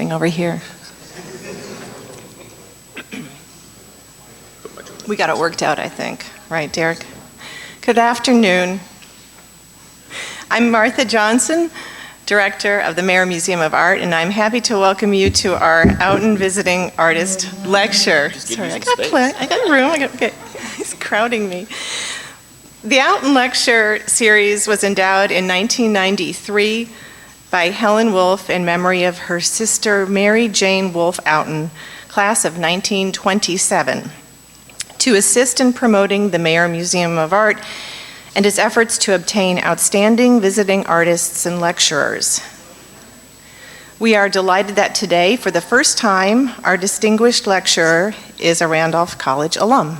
moving over here. We got it worked out, I think. Right, Derrick? Good afternoon. I'm Martha Johnson, Director of the Maier Museum of Art, and I'm happy to welcome you to our Outten Visiting Artist Lecture. Sorry, I got room. Okay. He's crowding me. The Outten Lecture series was endowed in 1993 by Helen Wolff in memory of her sister Mary Jane Wolff Outten, class of 1927, to assist in promoting the Maier Museum of Art and its efforts to obtain outstanding visiting artists and lecturers. We are delighted that today, for the first time, our distinguished lecturer is a Randolph College alum.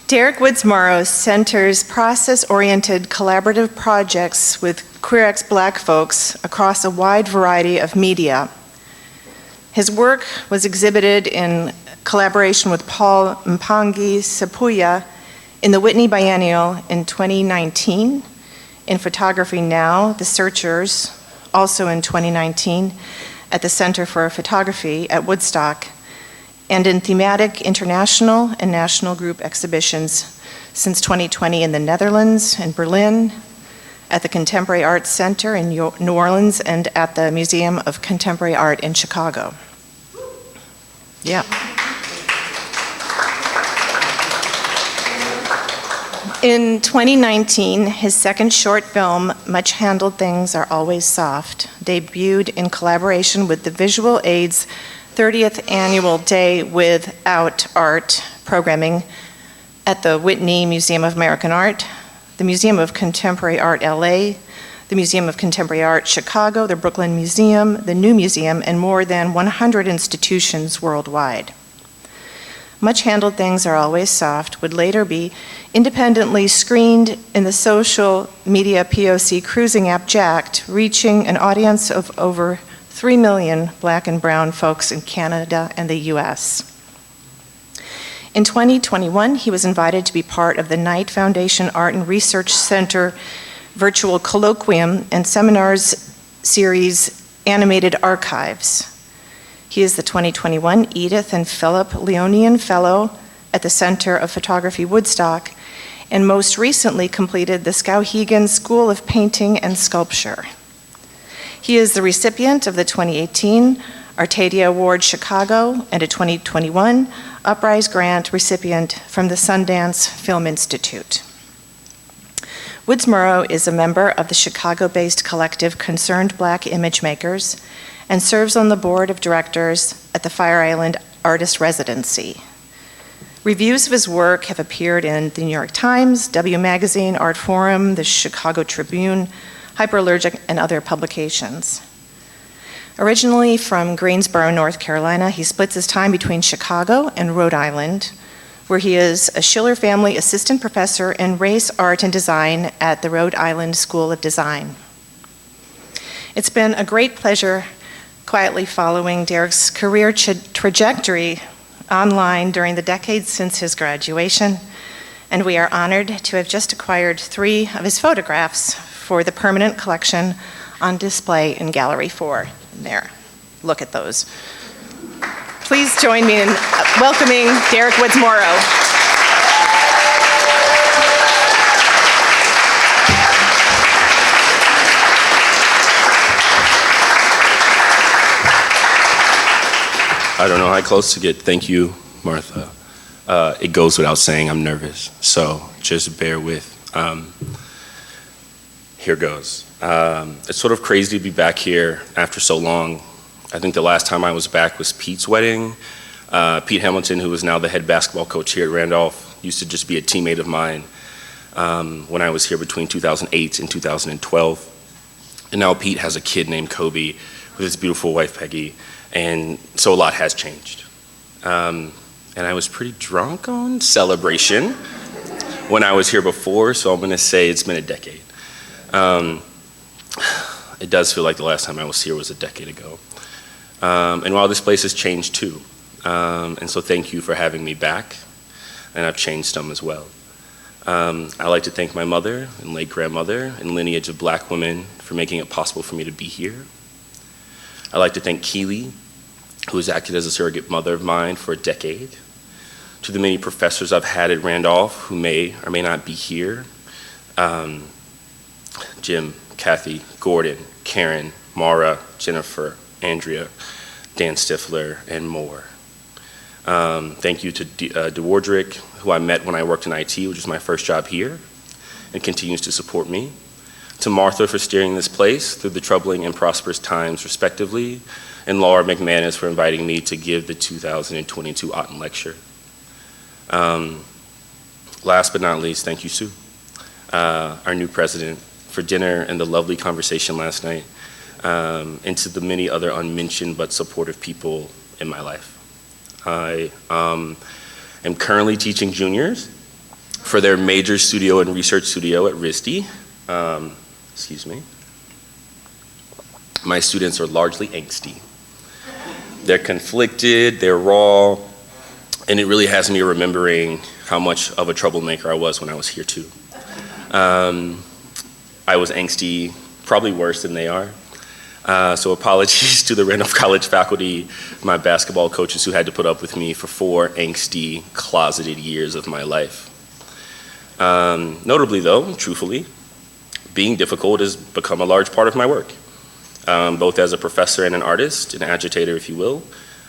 Derrick Woods-Morrow centers process-oriented collaborative projects with queer ex-Black folks across a wide variety of media. His work was exhibited in collaboration with Paul Mpangi Sepuya in the Whitney Biennial in 2019, in Photography Now, The Searchers, also in 2019, at the Center for Photography at Woodstock, and in thematic international and national group exhibitions since 2020 in the Netherlands, in Berlin, at the Contemporary Arts Center in New Orleans, and at the Museum of Contemporary Art in Chicago. Yeah. In 2019, his second short film, Much Handled Things Are Always Soft, debuted in collaboration with the Visual Aids 30th Annual Day Without Art programming at the Whitney Museum of American Art, the Museum of Contemporary Art LA, the Museum of Contemporary Art Chicago, the Brooklyn Museum, the New Museum, and more than 100 institutions worldwide. Much Handled Things Are Always Soft would later be independently screened in the social media POC cruising app Jacked, reaching an audience of over 3 million Black and brown folks in Canada and the US. In 2021, he was invited to be part of the Knight Foundation Art and Research Center virtual colloquium and seminars series Animated Archives. He is the 2021 Edith and Philip Leonian Fellow at the Center of Photography Woodstock, and most recently completed the Skowhegan School of Painting and Sculpture. He is the recipient of the 2018 Artadia Award Chicago and a 2021 Uprise Grant recipient from the Sundance Film Institute. Woods-Morrow is a member of the Chicago-based collective Concerned Black Image Makers and serves on the board of directors at the Fire Island Artist Residency. Reviews of his work have appeared in the New York Times, W Magazine, Art Forum, the Chicago Tribune, Hyperallergic, and other publications. Originally from Greensboro, North Carolina, he splits his time between Chicago and Rhode Island, where he is a Schiller Family Assistant Professor in Race, Art, and Design at the Rhode Island School of Design. It's been a great pleasure quietly following Derrick's career trajectory online during the decades since his graduation, and we are honored to have just acquired 3 of his photographs for the permanent collection on display in Gallery 4. There, look at those. Please join me in welcoming Derrick Woods-Morrow. I don't know how close to get. Thank you, Martha. It goes without saying I'm nervous, so just bear with. Here goes. It's sort of crazy to be back here after so long. I think the last time I was back was Pete's wedding. Pete Hamilton, who is now the head basketball coach here at Randolph, used to just be a teammate of mine when I was here between 2008 and 2012. And now Pete has a kid named Kobe with his beautiful wife, Peggy. And so a lot has changed. And I was pretty drunk on Celebration when I was here before, so I'm gonna say it's been a decade. It does feel like the last time I was here was a decade ago. And while this place has changed too, and so thank you for having me back, and I've changed some as well. I'd like to thank my mother and late grandmother and lineage of Black women for making it possible for me to be here. I'd like to thank Keely, who has acted as a surrogate mother of mine for a decade. To the many professors I've had at Randolph who may or may not be here, Jim, Kathy, Gordon, Karen, Mara, Jennifer, Andrea, Dan Stifler, and more. Thank you to DeWardrick, who I met when I worked in IT, which was my first job here, and continues to support me. To Martha for steering this place through the troubling and prosperous times, respectively, and Laura McManus for inviting me to give the 2022 Outten Lecture. Last but not least, thank you, Sue, our new president, for dinner and the lovely conversation last night, and to the many other unmentioned but supportive people in my life. I am currently teaching juniors for their major studio and research studio at RISD. Excuse me. My students are largely angsty. They're conflicted, they're raw, and it really has me remembering how much of a troublemaker I was when I was here too. I was angsty, probably worse than they are. So apologies to the Randolph College faculty, my basketball coaches who had to put up with me for 4 angsty, closeted years of my life. Notably though, truthfully, being difficult has become a large part of my work, both as a professor and an artist, an agitator if you will.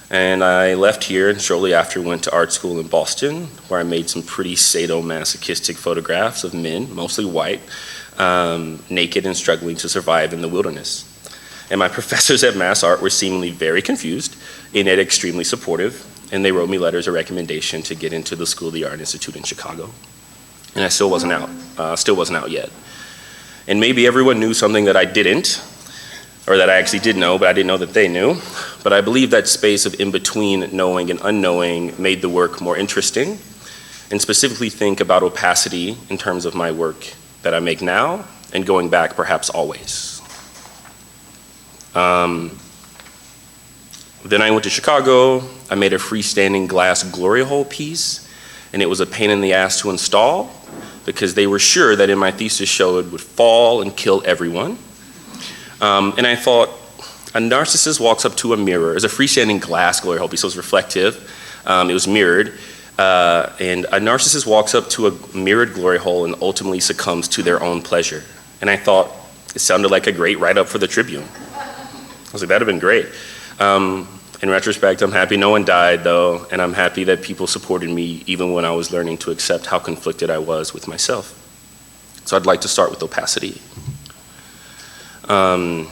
And I left here and shortly after went to art school in Boston, where I made some pretty sadomasochistic photographs of men, mostly white, naked and struggling to survive in the wilderness. And my professors at Mass Art were seemingly very confused and yet extremely supportive, and they wrote me letters of recommendation to get into the School of the Art Institute in Chicago. And I still wasn't out yet. And maybe everyone knew something that I didn't, or that I actually did know, but I didn't know that they knew. But I believe that space of in-between knowing and unknowing made the work more interesting, and specifically think about opacity in terms of my work that I make now, and going back perhaps always. Then I went to Chicago. I made a freestanding glass glory hole piece, and it was a pain in the ass to install because they were sure that in my thesis show it would fall and kill everyone. And I thought, a narcissist walks up to a mirror. It was a freestanding glass glory hole piece, so it was reflective. It was mirrored. And a narcissist walks up to a mirrored glory hole and ultimately succumbs to their own pleasure. And I thought, it sounded like a great write-up for the Tribune. I was like, that'd have been great. In retrospect, I'm happy no one died though, and I'm happy that people supported me even when I was learning to accept how conflicted I was with myself. So I'd like to start with opacity. I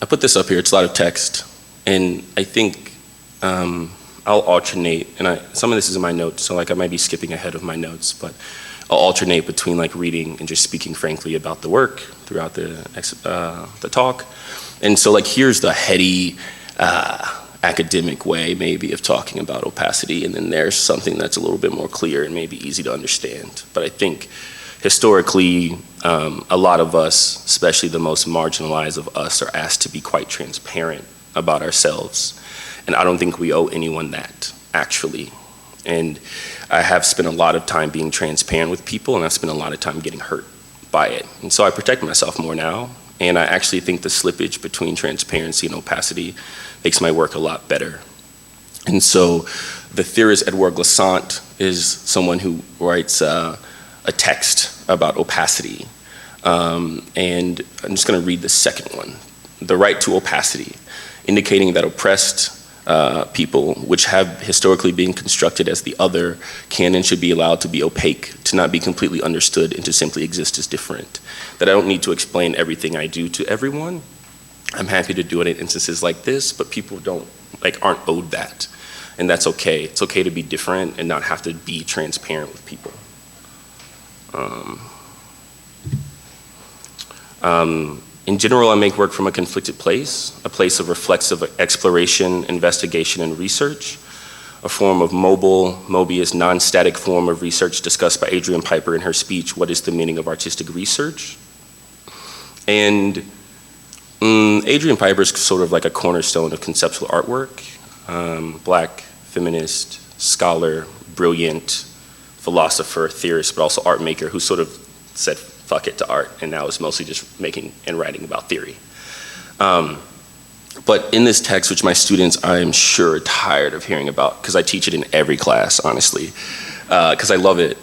put this up here, it's a lot of text, and I think I'll alternate, and some of this is in my notes, so like I might be skipping ahead of my notes, but I'll alternate between like reading and just speaking frankly about the work throughout the talk. And so like here's the heady academic way maybe of talking about opacity, and then there's something that's a little bit more clear and maybe easy to understand. But I think historically, a lot of us, especially the most marginalized of us, are asked to be quite transparent about ourselves. And I don't think we owe anyone that, actually. And I have spent a lot of time being transparent with people, and I've spent a lot of time getting hurt by it. And so I protect myself more now, and I actually think the slippage between transparency and opacity makes my work a lot better. And so the theorist Edouard Glissant is someone who writes a text about opacity. And I'm just gonna read the second one. The right to opacity, indicating that oppressed people, which have historically been constructed as the other, can and should be allowed to be opaque, to not be completely understood, and to simply exist as different. That I don't need to explain everything I do to everyone. I'm happy to do it in instances like this, but people aren't owed that. And that's okay. It's okay to be different and not have to be transparent with people. In general, I make work from a conflicted place, a place of reflexive exploration, investigation, and research, a form of mobile, Mobius, non-static form of research discussed by Adrienne Piper in her speech, What is the Meaning of Artistic Research? And Adrienne Piper is sort of like a cornerstone of conceptual artwork, Black, feminist, scholar, brilliant, philosopher, theorist, but also art maker who sort of said fuck it to art, and now is mostly just making and writing about theory. But in this text, which my students, I am sure, are tired of hearing about, because I teach it in every class, honestly, because I love it.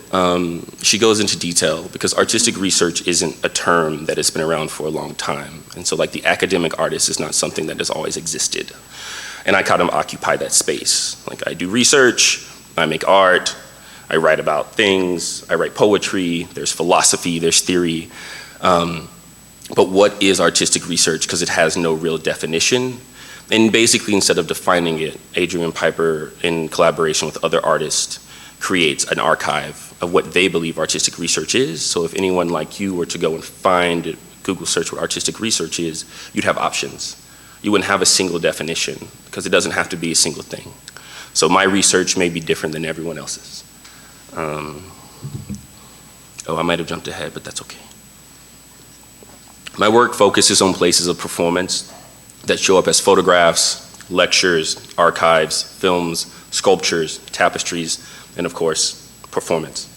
She goes into detail, because artistic research isn't a term that has been around for a long time. And so like the academic artist is not something that has always existed. And I kind of occupy that space. Like I do research, I make art, I write about things, I write poetry, there's philosophy, there's theory. But what is artistic research? Because it has no real definition. And basically, instead of defining it, Adrian Piper, in collaboration with other artists, creates an archive of what they believe artistic research is. So if anyone like you were to go and find, Google search what artistic research is, you'd have options. You wouldn't have a single definition, because it doesn't have to be a single thing. So my research may be different than everyone else's. Oh, I might have jumped ahead, but that's okay. My work focuses on places of performance that show up as photographs, lectures, archives, films, sculptures, tapestries, and of course, performance.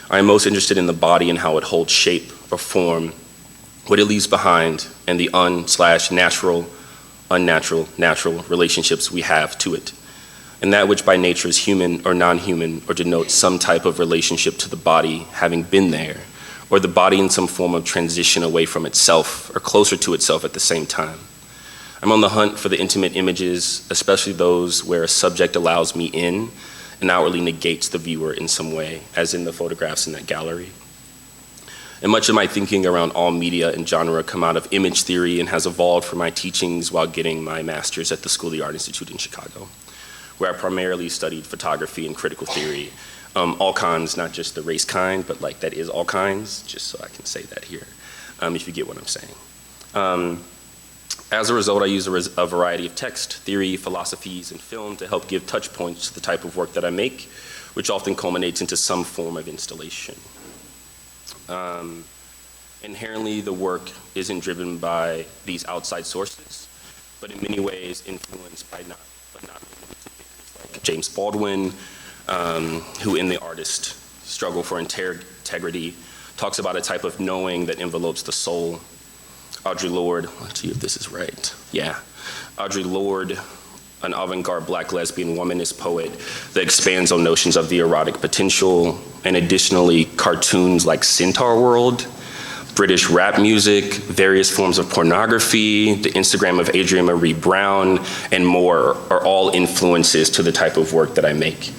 I am most interested in the body and how it holds shape or form, what it leaves behind, and the un/natural, unnatural, natural relationships we have to it, and that which by nature is human or non-human or denotes some type of relationship to the body having been there, or the body in some form of transition away from itself or closer to itself at the same time. I'm on the hunt for the intimate images, especially those where a subject allows me in and outwardly negates the viewer in some way, as in the photographs in that gallery. And much of my thinking around all media and genre come out of image theory and has evolved from my teachings while getting my master's at the School of the Art Institute in Chicago, where I primarily studied photography and critical theory. All kinds, not just the race kind, but like that is all kinds, just so I can say that here, if you get what I'm saying. As a result, I use a variety of text, theory, philosophies, and film to help give touch points to the type of work that I make, which often culminates into some form of installation. Inherently, the work isn't driven by these outside sources, but in many ways influenced by not like James Baldwin, who in The Artist, Struggle for Integrity, talks about a type of knowing that envelopes the soul. Audre Lorde, let's see if this is right. Yeah. Audre Lorde, an avant-garde black lesbian womanist poet that expands on notions of the erotic potential, and additionally cartoons like Centaur World, British rap music, various forms of pornography, the Instagram of Adrienne Marie Brown, and more are all influences to the type of work that I make.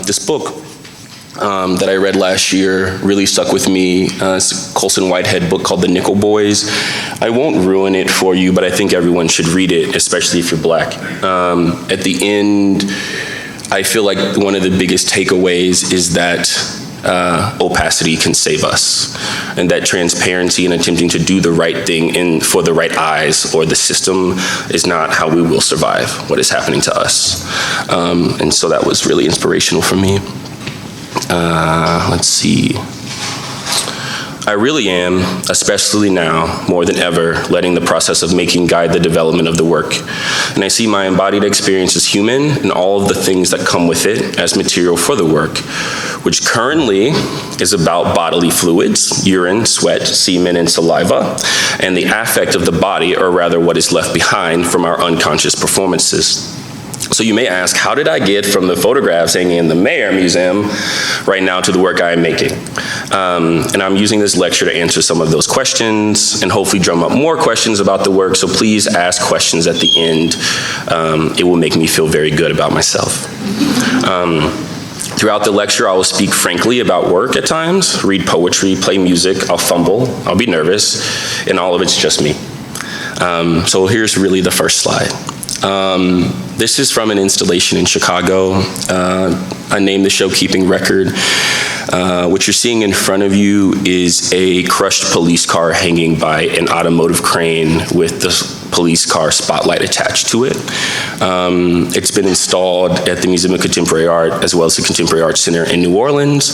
This book that I read last year really stuck with me. It's a Colson Whitehead book called The Nickel Boys. I won't ruin it for you, but I think everyone should read it, especially if you're black. At the end, I feel like one of the biggest takeaways is that opacity can save us, and that transparency and attempting to do the right thing for the right eyes or the system is not how we will survive what is happening to us. And so that was really inspirational for me. Let's see. I really am, especially now, more than ever, letting the process of making guide the development of the work. And I see my embodied experience as human and all of the things that come with it as material for the work, which currently is about bodily fluids, urine, sweat, semen, and saliva, and the affect of the body, or rather what is left behind from our unconscious performances. So you may ask, how did I get from the photographs hanging in the Maier Museum right now to the work I am making? And I'm using this lecture to answer some of those questions and hopefully drum up more questions about the work, so please ask questions at the end. It will make me feel very good about myself. Throughout the lecture, I will speak frankly about work at times, read poetry, play music, I'll fumble, I'll be nervous, and all of it's just me. So here's really the first slide. This is from an installation in Chicago. I named the show Keeping Record. What you're seeing in front of you is a crushed police car hanging by an automotive crane with the police car spotlight attached to it. It's been installed at the Museum of Contemporary Art as well as the Contemporary Art Center in New Orleans.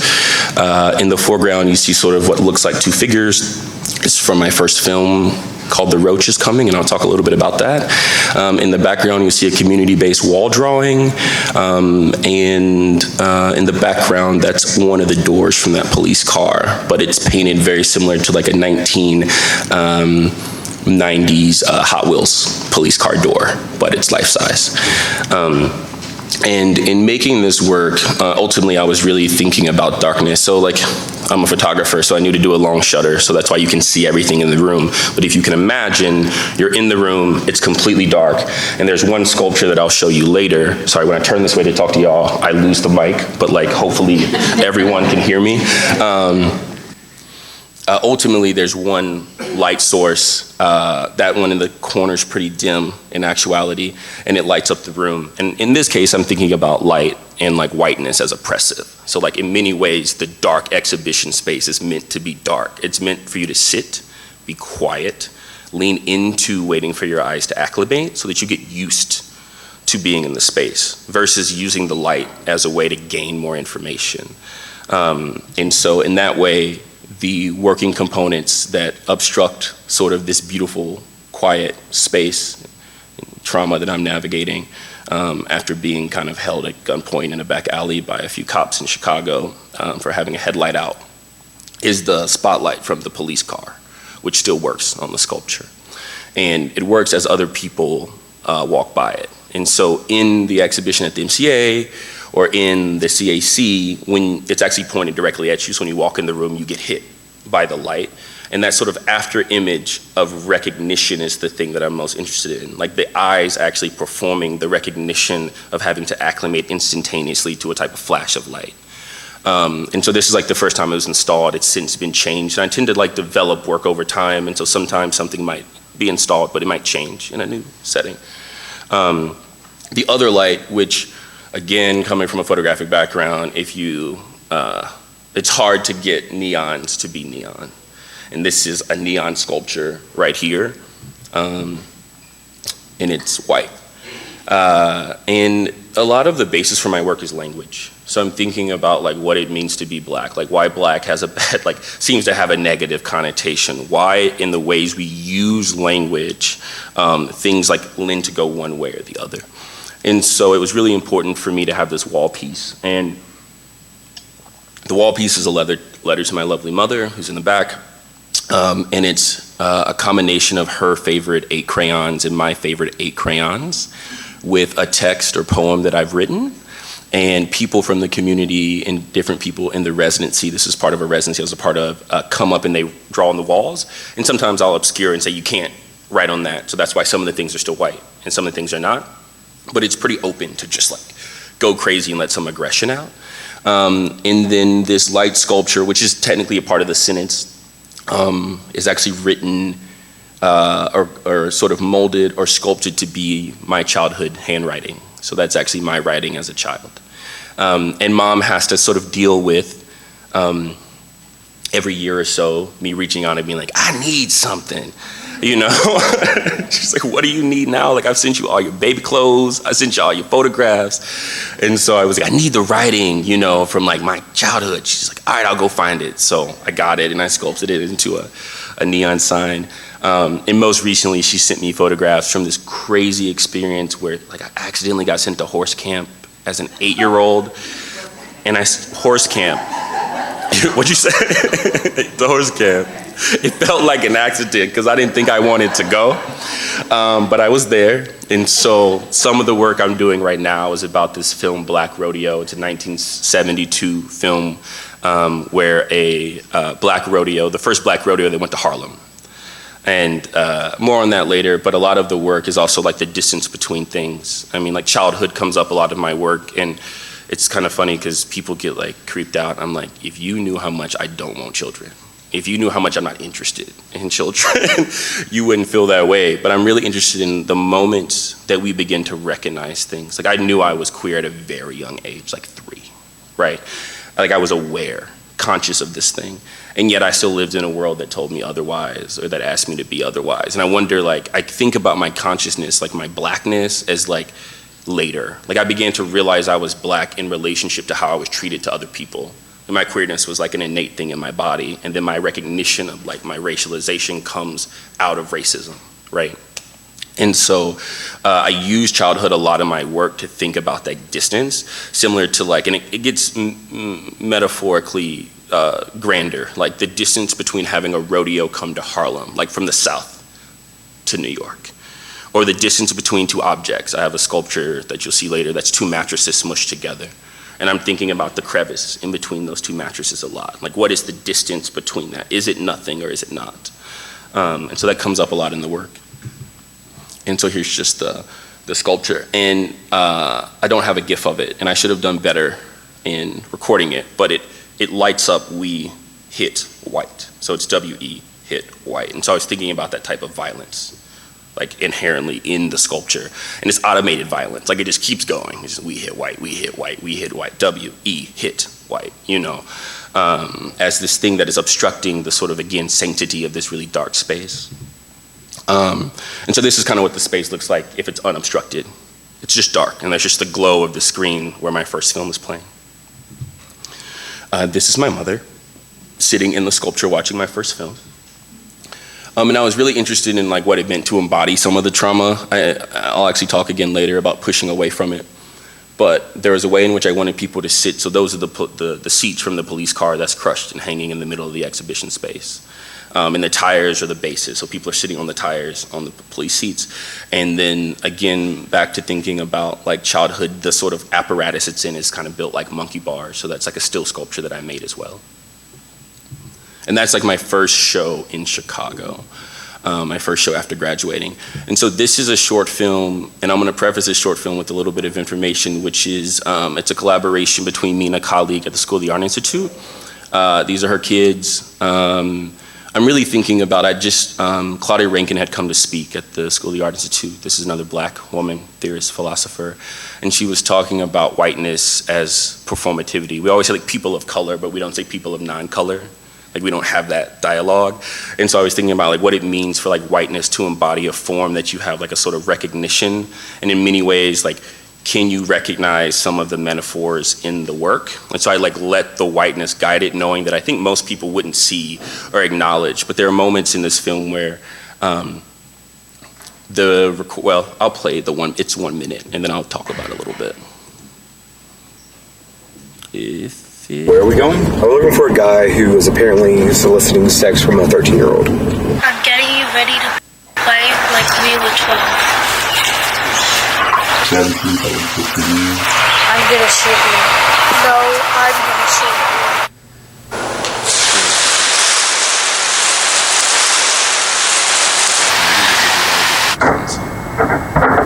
In the foreground, you see sort of what looks like two figures. It's from my first film, called The Roach is Coming, and I'll talk a little bit about that. In the background, you see a community-based wall drawing, and in the background, that's one of the doors from that police car, but it's painted very similar to like a 1990s Hot Wheels police car door, but it's life-size. And in making this work, ultimately I was really thinking about darkness. So like, I'm a photographer, so I knew to do a long shutter, so that's why you can see everything in the room. But if you can imagine, you're in the room, it's completely dark, and there's one sculpture that I'll show you later. Sorry, when I turn this way to talk to y'all, I lose the mic, but like hopefully everyone can hear me. Ultimately, there's one light source. That one in the corner is pretty dim in actuality, and it lights up the room. And in this case, I'm thinking about light and like whiteness as oppressive. So like in many ways, the dark exhibition space is meant to be dark. It's meant for you to sit, be quiet, lean into waiting for your eyes to acclimate so that you get used to being in the space versus using the light as a way to gain more information. And so in that way, the working components that obstruct sort of this beautiful, quiet space, trauma that I'm navigating after being kind of held at gunpoint in a back alley by a few cops in Chicago for having a headlight out, is the spotlight from the police car, which still works on the sculpture. And it works as other people walk by it. And so in the exhibition at the MCA, or in the CAC, when it's actually pointed directly at you, so when you walk in the room, you get hit by the light. And that sort of after image of recognition is the thing that I'm most interested in. Like the eyes actually performing the recognition of having to acclimate instantaneously to a type of flash of light. And so this is like the first time it was installed. It's since been changed. And I tend to like develop work over time, and so sometimes something might be installed, but it might change in a new setting. The other light, which again, coming from a photographic background, it's hard to get neons to be neon. And this is a neon sculpture right here, and it's white. And a lot of the basis for my work is language. So I'm thinking about like what it means to be black, like why black has a bad, like seems to have a negative connotation. Why in the ways we use language, things like lend to go one way or the other. And so it was really important for me to have this wall piece. And the wall piece is a letter to my lovely mother, who's in the back. And it's a combination of her favorite 8 crayons and my favorite 8 crayons with a text or poem that I've written. And people from the community and different people in the residency, this is part of a residency I was a part of, come up and they draw on the walls. And sometimes I'll obscure and say, you can't write on that. So that's why some of the things are still white and some of the things are not. But it's pretty open to just like go crazy and let some aggression out. And then this light sculpture, which is technically a part of the sentence, is actually written or sort of molded or sculpted to be my childhood handwriting. So that's actually my writing as a child. And mom has to sort of deal with every year or so me reaching out and being like, I need something. You know, she's like, what do you need now? Like, I've sent you all your baby clothes. I sent you all your photographs. And so I was like, I need the writing, you know, from like my childhood. She's like, all right, I'll go find it. So I got it and I sculpted it into a neon sign. And most recently, she sent me photographs from this crazy experience where like I accidentally got sent to horse camp as an 8-year-old. And horse camp. What'd you say? The horse camp. It felt like an accident because I didn't think I wanted to go, but I was there. And so some of the work I'm doing right now is about this film, Black Rodeo. It's a 1972 film where a black rodeo, the first black rodeo, they went to Harlem. And more on that later, but a lot of the work is also like the distance between things. I mean, like childhood comes up a lot of my work, and it's kind of funny because people get like creeped out. I'm like, if you knew how much I don't want children, if you knew how much I'm not interested in children, you wouldn't feel that way. But I'm really interested in the moments that we begin to recognize things. Like I knew I was queer at a very young age, like 3, right? Like I was aware, conscious of this thing. And yet I still lived in a world that told me otherwise or that asked me to be otherwise. And I wonder, like, I think about my consciousness, like my blackness as like later. Like I began to realize I was black in relationship to how I was treated to other people My queerness was like an innate thing in my body, and then my recognition of like my racialization comes out of racism, right? And so I use childhood a lot in my work to think about that distance, similar to like, and it gets metaphorically grander, like the distance between having a rodeo come to Harlem, like from the South to New York, or the distance between two objects. I have a sculpture that you'll see later that's two mattresses smushed together. And I'm thinking about the crevice in between those two mattresses a lot. Like, what is the distance between that? Is it nothing or is it not? And so that comes up a lot in the work. And so here's just the sculpture. And I don't have a GIF of it, and I should have done better in recording it, but it lights up "we hit white." So it's W-E hit white. And so I was thinking about that type of violence, like inherently in the sculpture. And it's automated violence, like it just keeps going. It's just, we hit white, we hit white, we hit white, W-E hit white, you know, as this thing that is obstructing the sort of, again, sanctity of this really dark space. And so this is kind of what the space looks like if it's unobstructed. It's just dark, and that's just the glow of the screen where my first film is playing. This is my mother sitting in the sculpture watching my first film. And I was really interested in like what it meant to embody some of the trauma. I'll actually talk again later about pushing away from it. But there was a way in which I wanted people to sit. So those are the seats from the police car that's crushed and hanging in the middle of the exhibition space. And the tires are the bases. So people are sitting on the tires on the police seats. And then again, back to thinking about like childhood, the sort of apparatus it's in is kind of built like monkey bars. So that's like a still sculpture that I made as well. And that's like my first show in Chicago, my first show after graduating. And so this is a short film, and I'm gonna preface this short film with a little bit of information, which is, it's a collaboration between me and a colleague at the School of the Art Institute. These are her kids. I'm really thinking about, Claudia Rankine had come to speak at the School of the Art Institute. This is another Black woman, theorist, philosopher. And she was talking about whiteness as performativity. We always say like people of color, but we don't say people of non-color. Like we don't have that dialogue. And so I was thinking about like what it means for like whiteness to embody a form that you have like a sort of recognition. And in many ways, like, can you recognize some of the metaphors in the work? And so I like let the whiteness guide it, knowing that I think most people wouldn't see or acknowledge. But there are moments in this film where I'll play it's 1 minute, and then I'll talk about it a little bit. Where are we going? I'm looking for a guy who is apparently soliciting sex from a 13-year-old. I'm getting you ready to play like we were 12. 17, 15. I'm gonna shoot you. No, I'm gonna shoot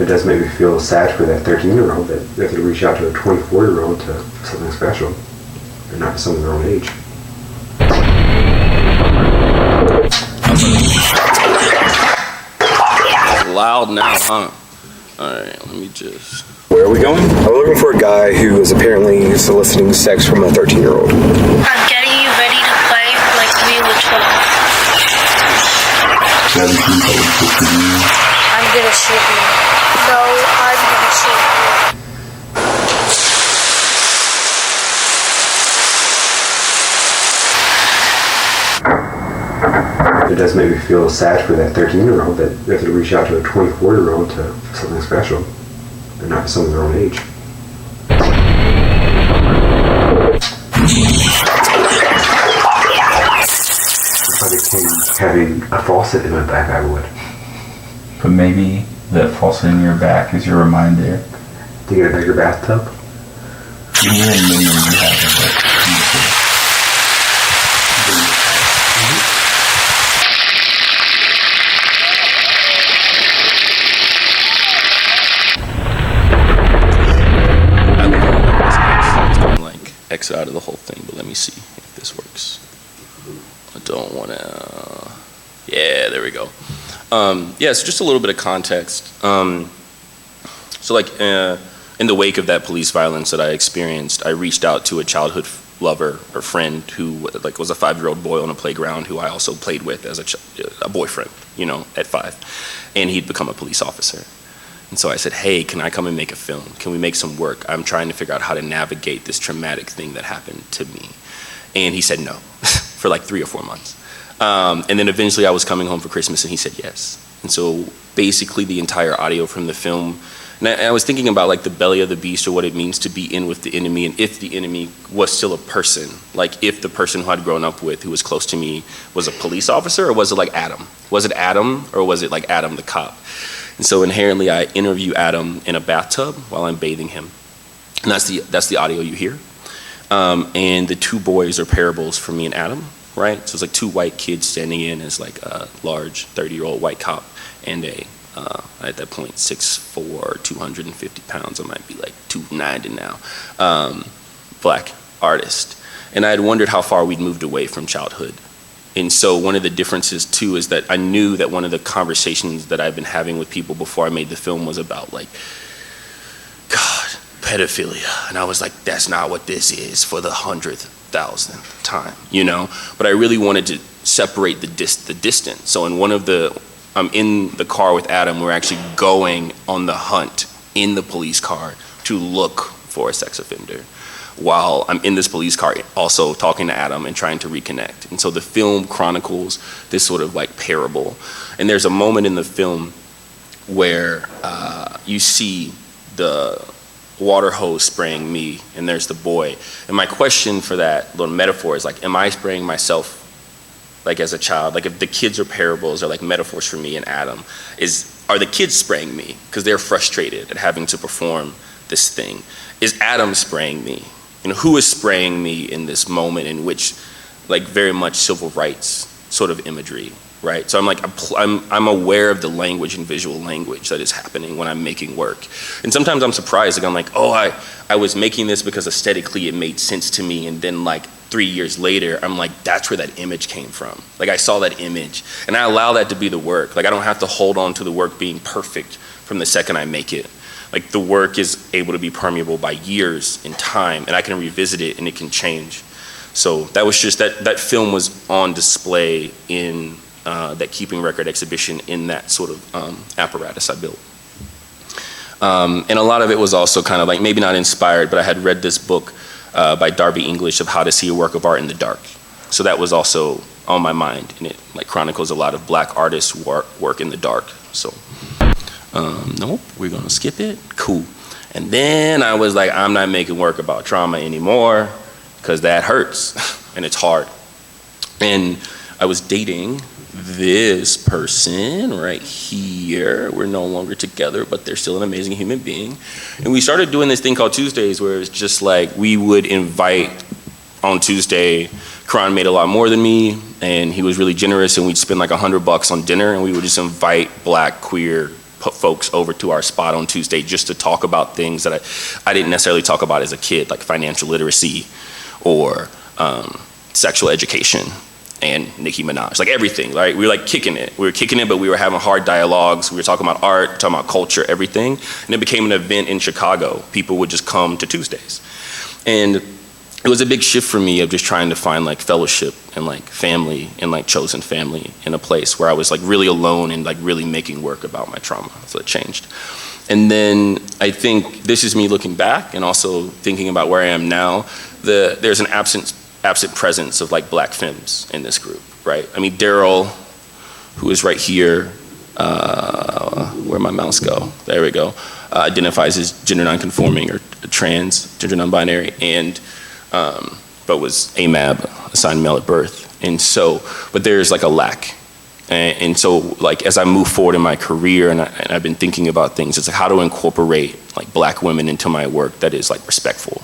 It does make me feel sad for that 13-year-old that they have to reach out to a 24-year-old to something special. Or not to someone their own age. Loud now, huh? All right, let me just... Where are we going? I'm looking for a guy who is apparently soliciting sex from a 13-year-old. I'm getting you ready to play like we were 12. 17, 15. I'm gonna shoot you. No, I'm gonna shoot you. It does make me feel sad for that 13-year-old that they have to reach out to a 24-year-old to something special. Or not to someone their own age. If I became having a faucet in my back, I would. But maybe that faucet in your back is your reminder. To get a bigger bathtub? You need a memory you have of it. Exit out of the whole thing, but let me see if this works. I don't want to. Yeah, there we go. Yeah, so just a little bit of context. So like in the wake of that police violence that I experienced, I reached out to a childhood lover or friend who like was a 5-year-old boy on a playground who I also played with as a boyfriend, you know, at 5, and he'd become a police officer. And so I said, hey, can I come and make a film? Can we make some work? I'm trying to figure out how to navigate this traumatic thing that happened to me. And he said no for like 3 or 4 months. And then eventually I was coming home for Christmas and he said yes. And so basically the entire audio from the film, and I was thinking about like the belly of the beast or what it means to be in with the enemy, and if the enemy was still a person, like if the person who I'd grown up with, who was close to me, was a police officer, or was it like Adam? Was it Adam, or was it like Adam the cop? And so inherently I interview Adam in a bathtub while I'm bathing him. And that's the audio you hear. And the 2 boys are parables for me and Adam, right? So it's like 2 white kids standing in as like a large 30-year-old white cop and a, at that point, 6'4", 250 pounds, I might be like 290 now, black artist. And I had wondered how far we'd moved away from childhood. And so one of the differences too is that I knew that one of the conversations that I've been having with people before I made the film was about like, God, pedophilia. And I was like, that's not what this is for the 100,000th time, you know? But I really wanted to separate the distance. So in one of I'm in the car with Adam, we're actually going on the hunt in the police car to look for a sex offender, while I'm in this police car also talking to Adam and trying to reconnect. And so the film chronicles this sort of like parable. And there's a moment in the film where you see the water hose spraying me and there's the boy. And my question for that little metaphor is like, am I spraying myself like as a child? Like if the kids are parables or like metaphors for me and Adam, are the kids spraying me because they're frustrated at having to perform this thing? Is Adam spraying me? You know, who is spraying me in this moment in which, like, very much civil rights sort of imagery, right? So I'm like, I'm aware of the language and visual language that is happening when I'm making work. And sometimes I'm surprised, like I'm like, oh, I was making this because aesthetically it made sense to me, and then like 3 years later, I'm like, that's where that image came from. Like I saw that image, and I allow that to be the work. Like I don't have to hold on to the work being perfect from the second I make it. Like the work is able to be permeable by years in time, and I can revisit it and it can change. So that was just, that film was on display in that Keeping Record exhibition in that sort of apparatus I built. And a lot of it was also kind of like, maybe not inspired, but I had read this book by Darby English of How to See a Work of Art in the Dark. So that was also on my mind, and it like chronicles a lot of black artists' work in the dark. So. Nope, we're gonna skip it. Cool. And then I was like, I'm not making work about trauma anymore because that hurts and it's hard. And I was dating this person right here. We're no longer together, but they're still an amazing human being. And we started doing this thing called Tuesdays, where it's just like we would invite on Tuesday. Karan made a lot more than me, and he was really generous, and we'd spend like $100 on dinner, and we would just invite black, queer folks over to our spot on Tuesday just to talk about things that I didn't necessarily talk about as a kid, like financial literacy or sexual education and Nicki Minaj, like everything, right? We were like kicking it. We were kicking it, but we were having hard dialogues. We were talking about art, talking about culture, everything. And it became an event in Chicago. People would just come to Tuesdays. And it was a big shift for me of just trying to find like fellowship and like family and like chosen family in a place where I was like really alone and like really making work about my trauma. So it changed. And then I think this is me looking back and also thinking about where I am now. There's an absent presence of like black femmes in this group, right? I mean, Daryl, who is right here, where'd my mouse go? There we go. Identifies as gender nonconforming or trans, gender non-binary, and but was AMAB, assigned male at birth. And so, but there's like a lack. And so like as I move forward in my career and I've been thinking about things, it's like how to incorporate like black women into my work that is like respectful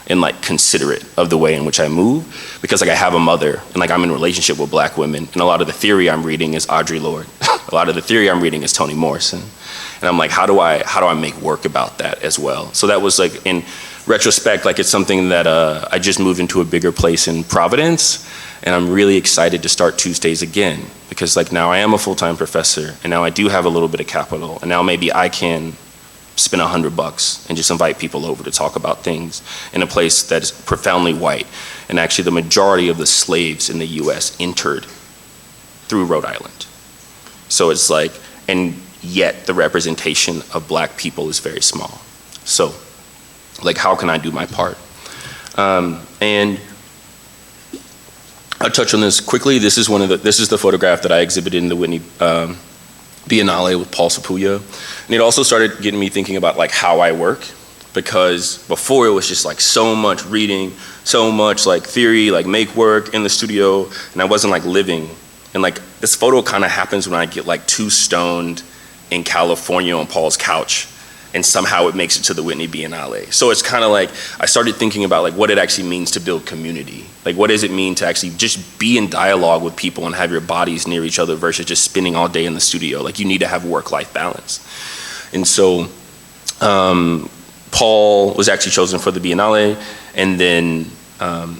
and like considerate of the way in which I move, because like I have a mother and like I'm in a relationship with black women, and a lot of the theory I'm reading is Audre Lorde. A lot of the theory I'm reading is Toni Morrison. And I'm like, how do I make work about that as well? So that was like, in retrospect, like it's something that I just moved into a bigger place in Providence, and I'm really excited to start Tuesdays again, because like now I am a full-time professor, and now I do have a little bit of capital, and now maybe I can spend $100 and just invite people over to talk about things in a place that is profoundly white. And actually the majority of the slaves in the US entered through Rhode Island. So it's like, and yet the representation of Black people is very small. So, like, how can I do my part? And I'll touch on this quickly. This is the photograph that I exhibited in the Whitney Biennale with Paul Sapuya. And it also started getting me thinking about like how I work, because before it was just like so much reading, so much like theory, like make work in the studio, and I wasn't like living. And like this photo kind of happens when I get like too stoned in California on Paul's couch, and somehow it makes it to the Whitney Biennale. So it's kind of like, I started thinking about like what it actually means to build community. Like what does it mean to actually just be in dialogue with people and have your bodies near each other versus just spending all day in the studio. Like you need to have work-life balance. And so Paul was actually chosen for the Biennale, and then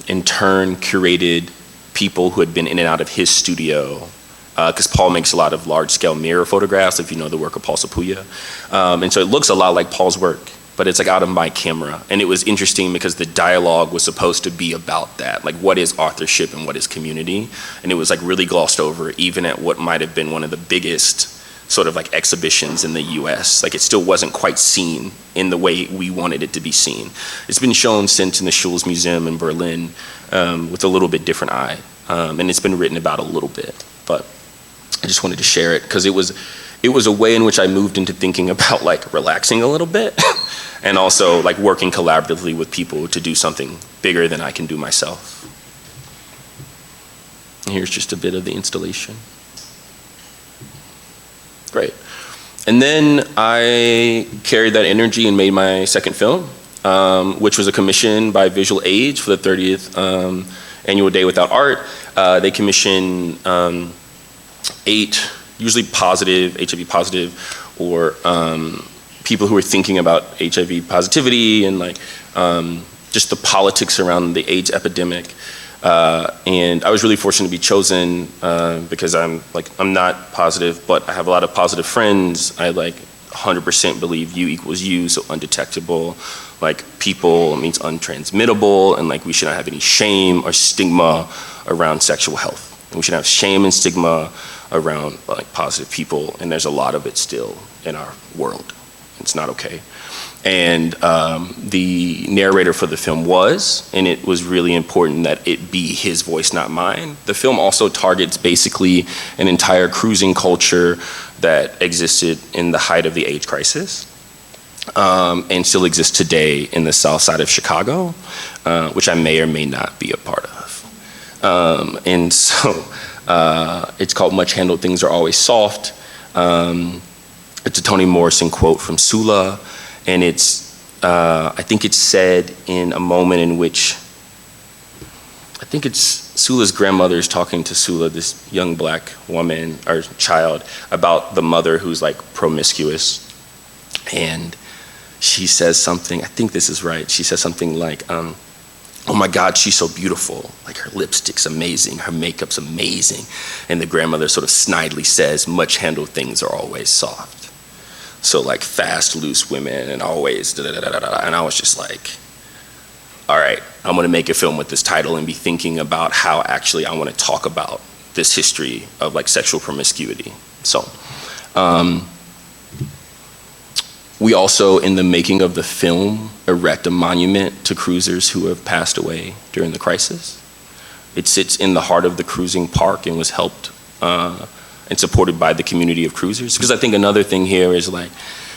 in turn curated people who had been in and out of his studio, because Paul makes a lot of large-scale mirror photographs, if you know the work of Paul Sapuya. And so it looks a lot like Paul's work, but it's like out of my camera. And it was interesting because the dialogue was supposed to be about that, like what is authorship and what is community? And it was like really glossed over, even at what might have been one of the biggest sort of like exhibitions in the US. Like it still wasn't quite seen in the way we wanted it to be seen. It's been shown since in the Schiller Museum in Berlin with a little bit different eye. And it's been written about a little bit, but I just wanted to share it because it was a way in which I moved into thinking about like relaxing a little bit and also like working collaboratively with people to do something bigger than I can do myself. And here's just a bit of the installation. Great. And then I carried that energy and made my second film, which was a commission by Visual Age for the 30th Annual Day Without Art. They commissioned 8 usually positive, HIV positive, or people who are thinking about HIV positivity and like just the politics around the AIDS epidemic. And I was really fortunate to be chosen because I'm not positive, but I have a lot of positive friends. I like 100% believe U equals U, so undetectable. Like people means untransmittable, and like we shouldn't have any shame or stigma around sexual health. And we should have shame and stigma around like positive people, and there's a lot of it still in our world. It's not okay. And the narrator for the film and it was really important that it be his voice, not mine. The film also targets basically an entire cruising culture that existed in the height of the AIDS crisis and still exists today in the south side of Chicago, which I may or may not be a part of. And so it's called Much Handled Things Are Always Soft. It's a Toni Morrison quote from Sula. And it's, I think it's said in a moment in which, I think it's Sula's grandmother's talking to Sula, this young Black woman or child, about the mother who's like promiscuous. And she says something, I think this is right, she says something like, oh my God, she's so beautiful. Like her lipstick's amazing, her makeup's amazing. And the grandmother sort of snidely says, much handled things are always soft. So like fast, loose women and always da-da-da-da-da. And I was just like, all right, I'm gonna make a film with this title and be thinking about how actually I wanna talk about this history of like sexual promiscuity. So we also, in the making of the film, erect a monument to cruisers who have passed away during the crisis. It sits in the heart of the cruising park and was helped and supported by the community of cruisers. Because I think another thing here is like,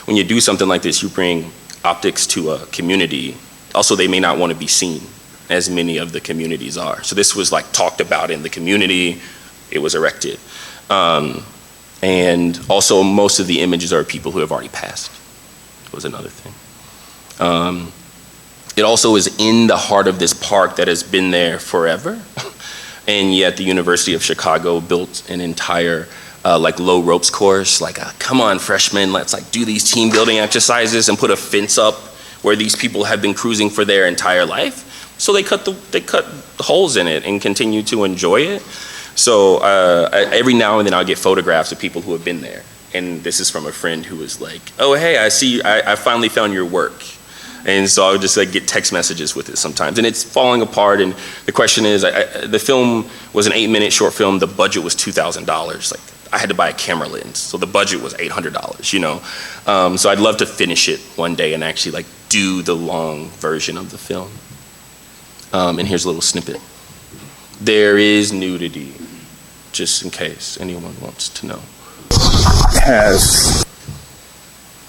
when you do something like this, you bring optics to a community. Also, they may not want to be seen, as many of the communities are. So this was like talked about in the community, it was erected. And also most of the images are people who have already passed, was another thing. It also is in the heart of this park that has been there forever. And yet the University of Chicago built an entire like low ropes course, like come on freshmen, let's like do these team building exercises and put a fence up where these people have been cruising for their entire life. So they cut holes in it and continue to enjoy it. So every now and then I'll get photographs of people who have been there. And this is from a friend who was like, oh hey, I finally found your work. And so I would just like get text messages with it sometimes. And it's falling apart. And the question is, the film was an 8-minute short film. The budget was $2,000. Like I had to buy a camera lens, so the budget was $800, you know. So I'd love to finish it one day and actually like do the long version of the film. And here's a little snippet. There is nudity, just in case anyone wants to know. Has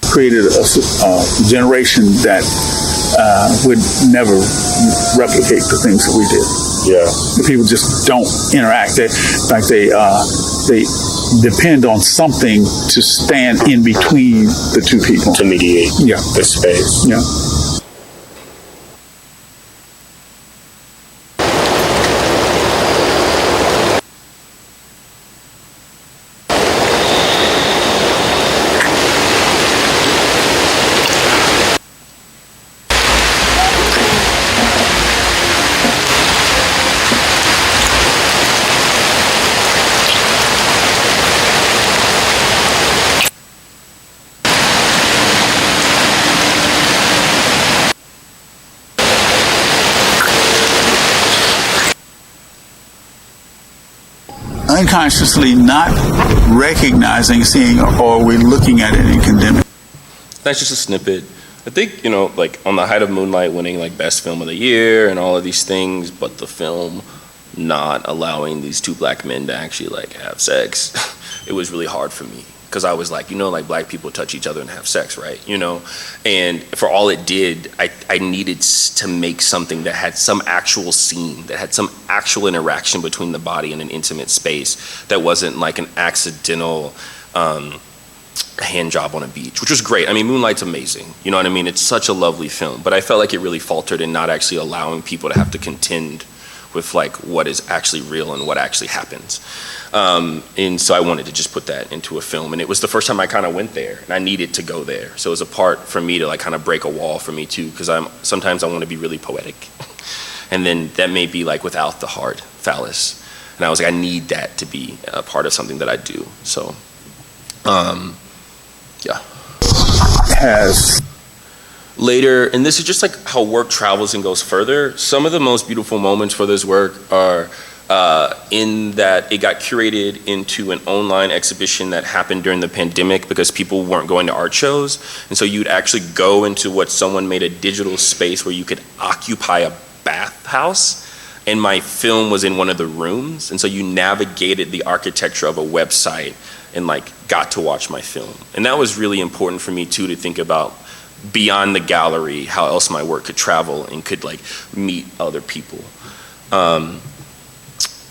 created a generation that would never replicate the things that we did. Yeah. The people just don't interact. They depend on something to stand in between the two people. To mediate the space. Yeah. Unconsciously not recognizing, seeing, or we're looking at it and condemning. That's just a snippet. I think, you know, like On the Height of Moonlight winning like best film of the year and all of these things, but the film not allowing these two black men to actually like have sex, it was really hard for me. Because I was like, you know, like black people touch each other and have sex, right? You know, and for all it did, I needed to make something that had some actual scene, that had some actual interaction between the body and an intimate space that wasn't like an accidental hand job on a beach, which was great. I mean, Moonlight's amazing. You know what I mean? It's such a lovely film, but I felt like it really faltered in not actually allowing people to have to contend with like what is actually real and what actually happens. And so I wanted to just put that into a film, and it was the first time I kind of went there, and I needed to go there. So it was a part for me to like kind of break a wall for me too, because sometimes I want to be really poetic, and then that may be like without the hard phallus, and I was like, I need that to be a part of something that I do. So, yeah. Has later, and this is just like how work travels and goes further. Some of the most beautiful moments for this work are in that it got curated into an online exhibition that happened during the pandemic because people weren't going to art shows. And so you'd actually go into what someone made a digital space where you could occupy a bathhouse. And my film was in one of the rooms. And so you navigated the architecture of a website and like got to watch my film. And that was really important for me too, to think about beyond the gallery, how else my work could travel and could like meet other people.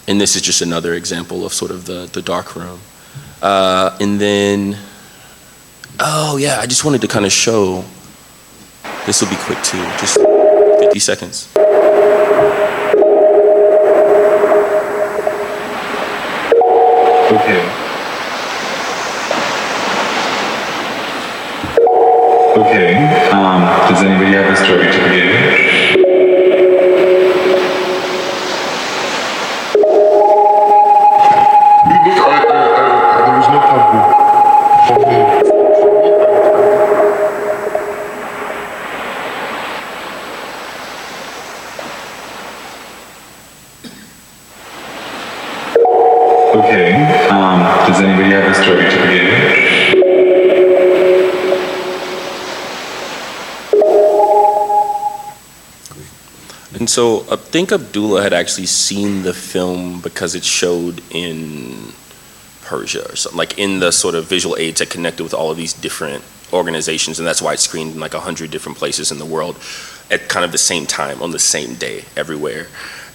And this is just another example of sort of the dark room. And then, oh yeah, I just wanted to kind of show, this will be quick too, just 50 seconds. Okay. Okay, does anybody have a story to begin? There was no taboo for me. Okay, does anybody have a story to begin? And so I think Abdullah had actually seen the film because it showed in Persia or something, like in the sort of visual aids that connected with all of these different organizations, and that's why it screened in like 100 different places in the world at kind of the same time, on the same day, everywhere.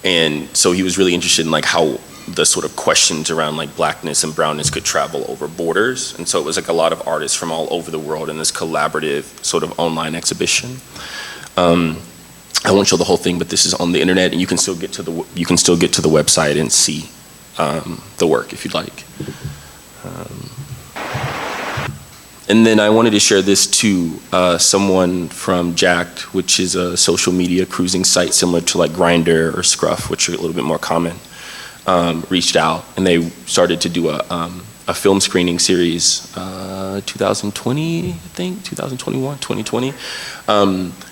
And so he was really interested in like how the sort of questions around like blackness and brownness could travel over borders. And so it was like a lot of artists from all over the world in this collaborative sort of online exhibition. I won't show the whole thing, but this is on the internet, and you can still get to the website and see the work if you'd like. And then I wanted to share this to someone from Jacked, which is a social media cruising site similar to like Grindr or Scruff, which are a little bit more common. Reached out, and they started to do a a film screening series, 2020, I think, 2021, 2020.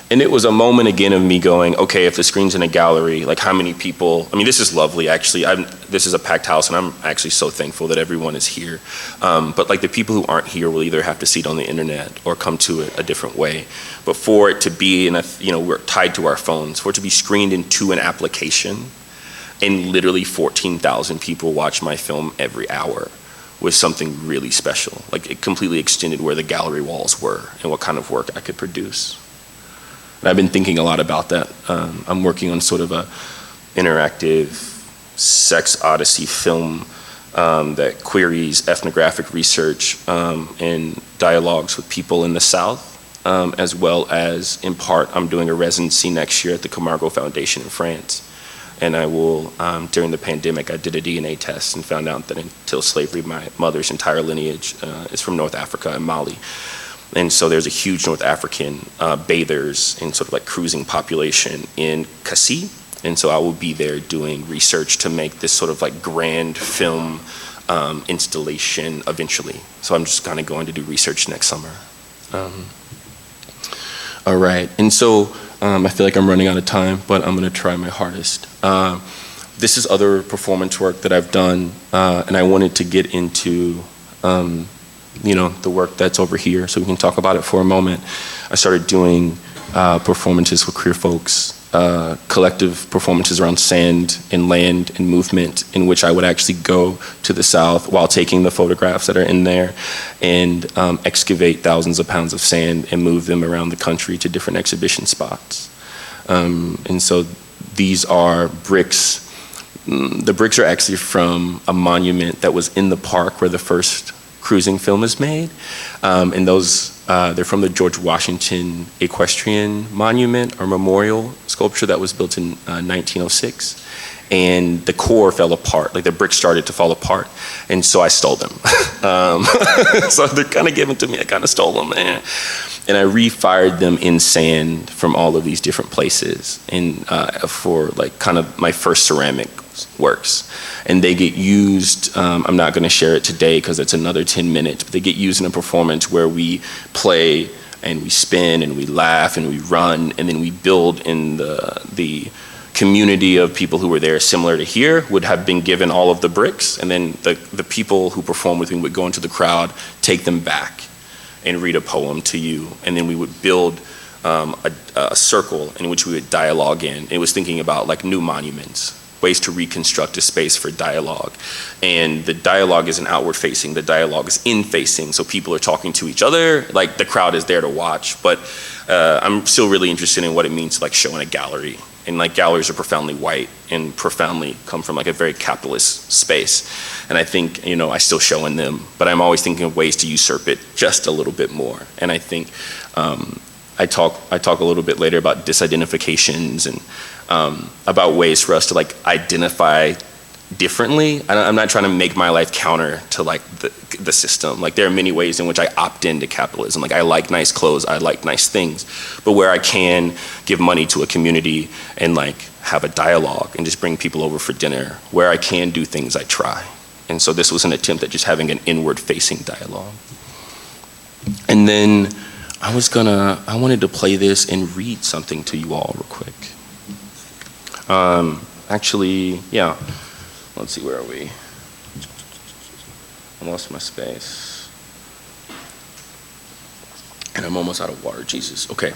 And it was a moment again of me going, okay, if the screen's in a gallery, like how many people, I mean, this is lovely actually. This is a packed house and I'm actually so thankful that everyone is here. But like the people who aren't here will either have to see it on the internet or come to it a different way. But for it to be we're tied to our phones, for it to be screened into an application and literally 14,000 people watch my film every hour was something really special. Like it completely extended where the gallery walls were and what kind of work I could produce. And I've been thinking a lot about that. I'm working on sort of a interactive sex odyssey film that queries ethnographic research and dialogues with people in the South, as well as, in part, I'm doing a residency next year at the Camargo Foundation in France. And I will, during the pandemic, I did a DNA test and found out that until slavery, my mother's entire lineage is from North Africa and Mali. And so there's a huge North African bathers and sort of like cruising population in Cassis. And so I will be there doing research to make this sort of like grand film installation eventually. So I'm just kind of going to do research next summer. All right, and so I feel like I'm running out of time, but I'm gonna try my hardest. This is other performance work that I've done, and I wanted to get into the work that's over here, so we can talk about it for a moment. I started doing performances with queer folks, collective performances around sand and land and movement, in which I would actually go to the South while taking the photographs that are in there and excavate thousands of pounds of sand and move them around the country to different exhibition spots. And so these are bricks. The bricks are actually from a monument that was in the park where the first cruising film is made, and those they're from the George Washington Equestrian Monument or Memorial sculpture that was built in 1906, and the core fell apart, like the bricks started to fall apart, and so I stole them. So they're kind of given to me, I kind of stole them, and I refired them in sand from all of these different places, and for like kind of my first ceramic works. And they get used, I'm not gonna share it today because it's another 10 minutes, but they get used in a performance where we play and we spin and we laugh and we run, and then we build in the community of people who were there, similar to here, would have been given all of the bricks, and then the people who perform with me would go into the crowd, take them back and read a poem to you, and then we would build a circle in which we would dialogue in. It was thinking about like new monuments, ways to reconstruct a space for dialogue. And the dialogue isn't outward facing, the dialogue is in facing, so people are talking to each other, like the crowd is there to watch, but I'm still really interested in what it means to like show in a gallery. And like galleries are profoundly white and profoundly come from like a very capitalist space. And I think, I still show in them, but I'm always thinking of ways to usurp it just a little bit more. And I think I talk a little bit later about disidentifications and about ways for us to like identify differently. I'm not trying to make my life counter to like the system. Like there are many ways in which I opt into capitalism. Like I like nice clothes, I like nice things, but where I can give money to a community and like have a dialogue and just bring people over for dinner, where I can do things, I try. And so this was an attempt at just having an inward facing dialogue. And then I wanted to play this and read something to you all real quick. Actually, yeah. Let's see, where are we? I lost my space. And I'm almost out of water, Jesus. Okay.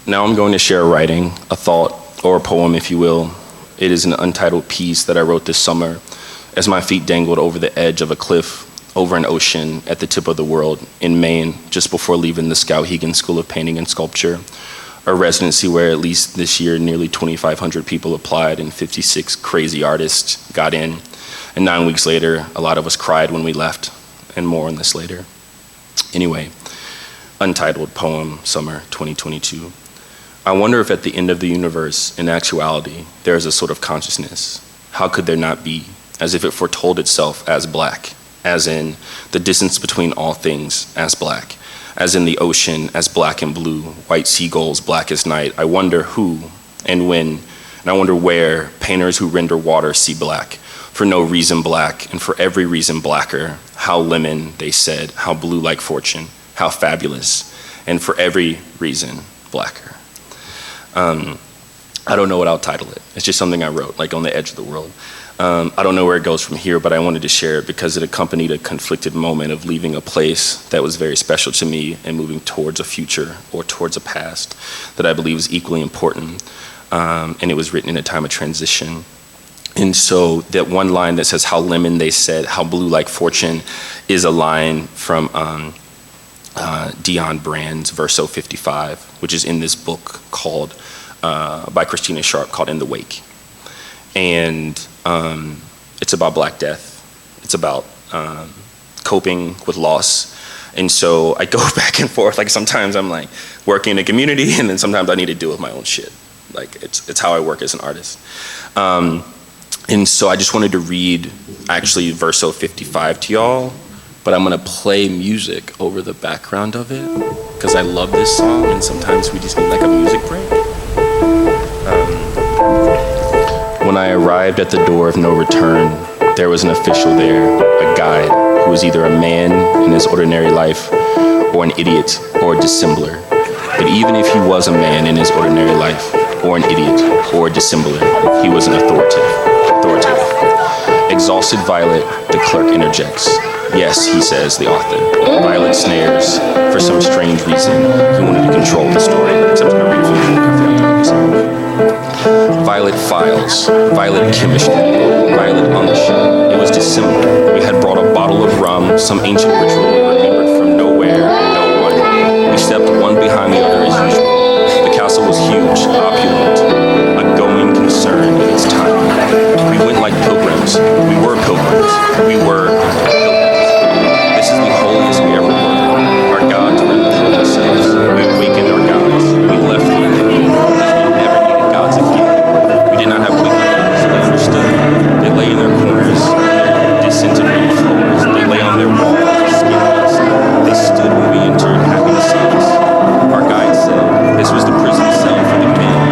Now I'm going to share a writing, a thought, or a poem, if you will. It is an untitled piece that I wrote this summer as my feet dangled over the edge of a cliff over an ocean at the tip of the world in Maine, just before leaving the Skowhegan School of Painting and Sculpture, a residency where at least this year nearly 2,500 people applied and 56 crazy artists got in. And 9 weeks later, a lot of us cried when we left, and more on this later. Anyway, untitled poem, summer 2022. I wonder if at the end of the universe, in actuality, there is a sort of consciousness. How could there not be? As if it foretold itself as black, as in the distance between all things as black, as in the ocean as black and blue, white seagulls black as night. I wonder who and when, and I wonder where painters who render water see black, For no reason black, and for every reason blacker. How lemon, they said, how blue like fortune, how fabulous, and for every reason blacker. I don't know what I'll title it. It's just something I wrote, like on the edge of the world. I don't know where it goes from here, but I wanted to share it because it accompanied a conflicted moment of leaving a place that was very special to me and moving towards a future or towards a past that I believe is equally important. And it was written in a time of transition. And so that one line that says, how lemon, they said, how blue like fortune, is a line from Dion Brand's Verso 55, which is in this book called, by Christina Sharp, called In the Wake. And it's about Black death. It's about coping with loss. And so I go back and forth. Like sometimes I'm like working in a community, and then sometimes I need to deal with my own shit. Like it's how I work as an artist. And so I just wanted to read actually Verso 55 to y'all, but I'm gonna play music over the background of it because I love this song, and sometimes we just need like a music break. When I arrived at the door of no return, there was an official there, a guide, who was either a man in his ordinary life, or an idiot, or a dissembler. But even if he was a man in his ordinary life, or an idiot, or a dissembler, he was an authoritative. Exhausted Violet, the clerk interjects. Yes, he says, the author. Violet snares. For some strange reason, he wanted to control the story. So I'm just gonna read it. Violet files, Violet chemistry, Violet unction. It was December. We had brought a bottle of rum, some ancient ritual we remembered from nowhere and no one. We stepped one behind the other as usual. The castle was huge, opulent, a going concern in its time. We went like pilgrims. We were pilgrims. We were pilgrims. This is the holiest we ever were. Our gods were in the hole themselves. We awakened our gods. We left them. We never needed gods again. We did not have wicked gods. They understood. They lay in their corners, their disintegrated floors. They lay on their walls, skinless. They stood when we entered, happy to see us. Our guide said this was the prison cell for the men.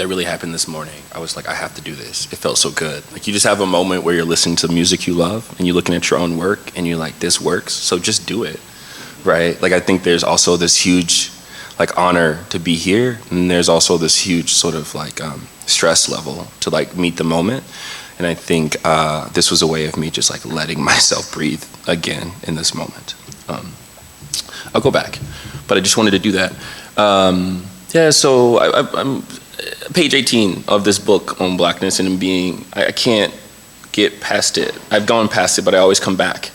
that really happened this morning. I was like, I have to do this. It felt so good. Like you just have a moment where you're listening to music you love and you're looking at your own work and you're like, this works, so just do it, right? Like I think there's also this huge like honor to be here, and there's also this huge sort of like stress level to like meet the moment. And I think this was a way of me just like letting myself breathe again in this moment. I'll go back, but I just wanted to do that. Yeah, so I'm page 18 of this book on Blackness and being, I can't get past it. I've gone past it, but I always come back.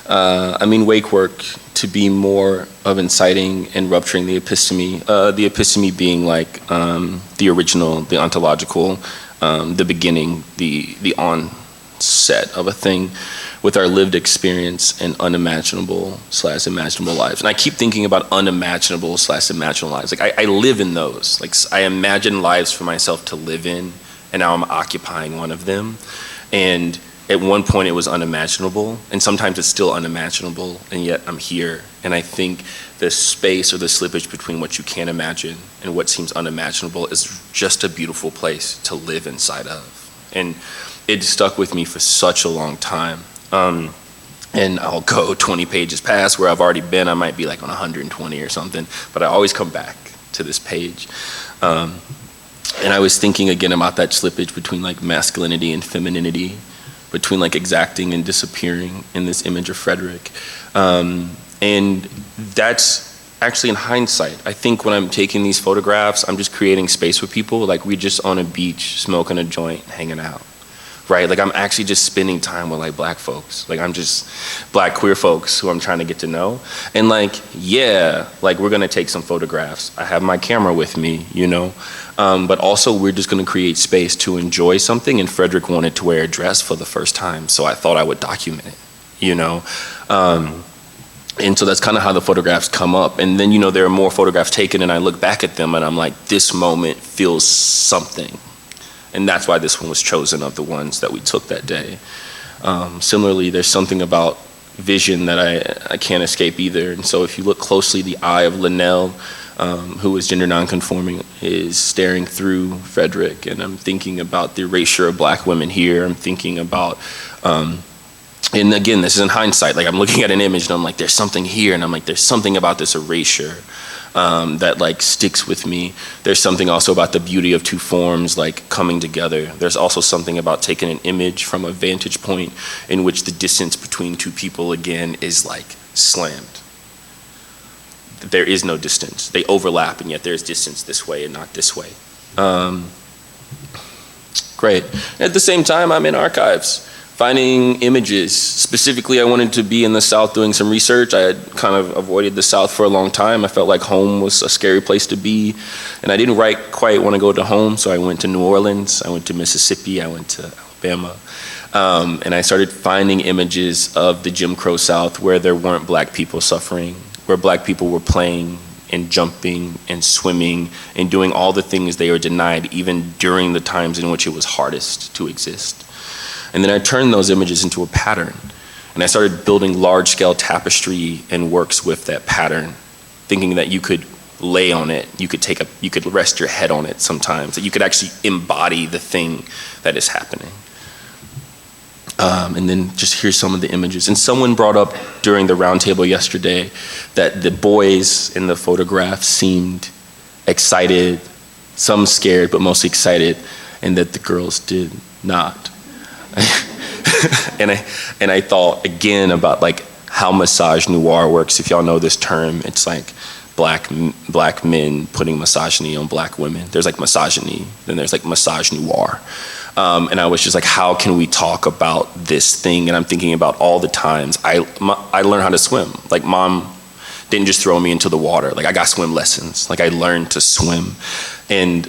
I mean wake work to be more of inciting and rupturing the episteme being like the original, the ontological, the beginning, the onset of a thing with our lived experience and unimaginable/imaginable lives. And I keep thinking about unimaginable/imaginable lives. Like I live in those. Like I imagine lives for myself to live in, and now I'm occupying one of them. And at one point it was unimaginable, and sometimes it's still unimaginable, and yet I'm here. And I think the space or the slippage between what you can't imagine and what seems unimaginable is just a beautiful place to live inside of. And it stuck with me for such a long time. And I'll go 20 pages past where I've already been. I might be like on 120 or something, but I always come back to this page. And I was thinking again about that slippage between like masculinity and femininity, between like exacting and disappearing in this image of Frederick. And that's actually in hindsight. I think when I'm taking these photographs, I'm just creating space with people. Like we're just on a beach, smoking a joint, hanging out, right? Like I'm actually just spending time with like black folks. Like I'm just black queer folks who I'm trying to get to know. And like, yeah, like we're gonna take some photographs. I have my camera with me, you know? But also we're just gonna create space to enjoy something, and Frederick wanted to wear a dress for the first time, so I thought I would document it, you know? And so that's kind of how the photographs come up. And then, you know, there are more photographs taken and I look back at them and I'm like, this moment feels something. And that's why this one was chosen of the ones that we took that day. Similarly, there's something about vision that I can't escape either. And so if you look closely, the eye of Linnell, who is gender nonconforming, is staring through Frederick. And I'm thinking about the erasure of black women here. I'm thinking about, and again, this is in hindsight, like I'm looking at an image and I'm like, there's something here. And I'm like, there's something about this erasure that like sticks with me. There's something also about the beauty of two forms like coming together. There's also something about taking an image from a vantage point in which the distance between two people again is like slammed. There is no distance. They overlap, and yet there's distance this way and not this way. Great. At the same time, I'm in archives, finding images. Specifically, I wanted to be in the South doing some research. I had kind of avoided the South for a long time. I felt like home was a scary place to be. And I didn't quite want to go to home, so I went to New Orleans, I went to Mississippi, I went to Alabama. And I started finding images of the Jim Crow South where there weren't black people suffering, where black people were playing and jumping and swimming and doing all the things they were denied even during the times in which it was hardest to exist. And then I turned those images into a pattern. And I started building large-scale tapestry and works with that pattern, thinking that you could lay on it, you could rest your head on it sometimes, that you could actually embody the thing that is happening. And then just here's some of the images. And someone brought up during the roundtable yesterday that the boys in the photograph seemed excited, some scared, but mostly excited, and that the girls did not. and I thought again about like how misogynoir works. If y'all know this term, it's like black men putting misogyny on black women. There's like misogyny, then there's like misogynoir. And I was just like, how can we talk about this thing? And I'm thinking about all the times I learned how to swim. Like mom didn't just throw me into the water. Like I got swim lessons. Like I learned to swim. And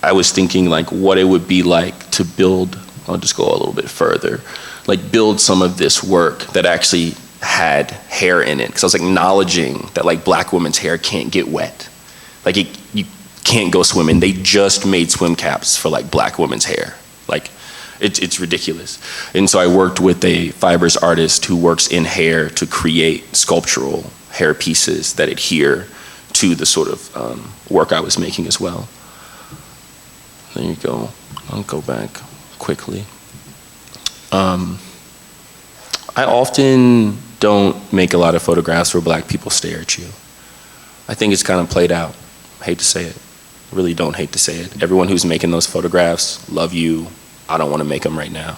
I was thinking like what it would be like to build, I'll just go a little bit further, like build some of this work that actually had hair in it. Because I was acknowledging that like black women's hair can't get wet. Like you can't go swimming. They just made swim caps for like black women's hair. Like it's ridiculous. And so I worked with a fibers artist who works in hair to create sculptural hair pieces that adhere to the sort of work I was making as well. There you go. I'll go back quickly. I often don't make a lot of photographs where black people stare at you. I think it's kind of played out. I hate to say it. I really don't hate to say it. Everyone who's making those photographs, love you. I don't want to make them right now.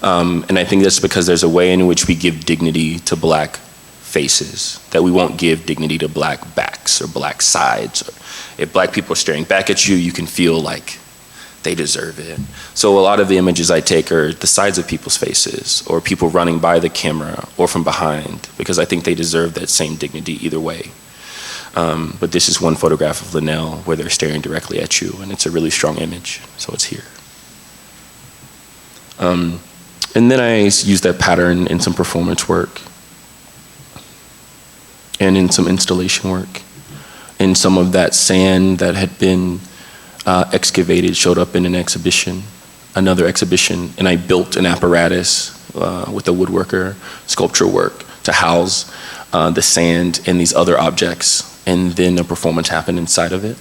And I think that's because there's a way in which we give dignity to black faces that we won't give dignity to black backs or black sides. If black people are staring back at you, you can feel like they deserve it. So a lot of the images I take are the sides of people's faces or people running by the camera or from behind, because I think they deserve that same dignity either way. But this is one photograph of Linnell where they're staring directly at you, and it's a really strong image, so it's here. And then I use that pattern in some performance work and in some installation work. And some of that sand that had been excavated showed up in an exhibition, another exhibition, and I built an apparatus with a woodworker, sculpture work, to house the sand and these other objects, and then a performance happened inside of it.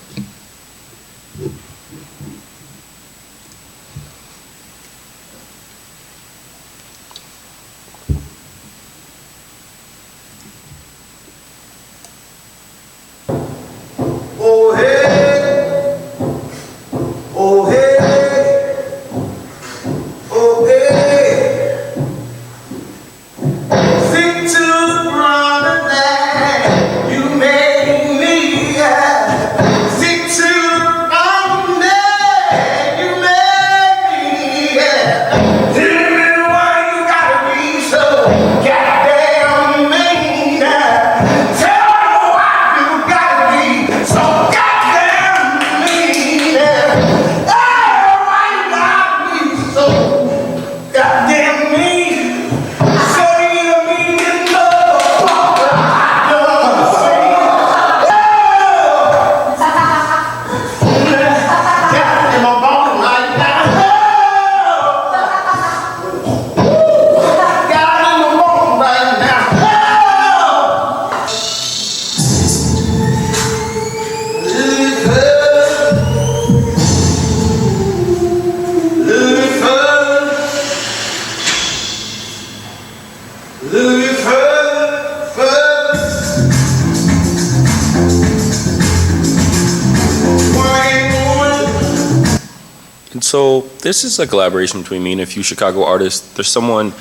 So this is a collaboration between me and a few Chicago artists. There's someone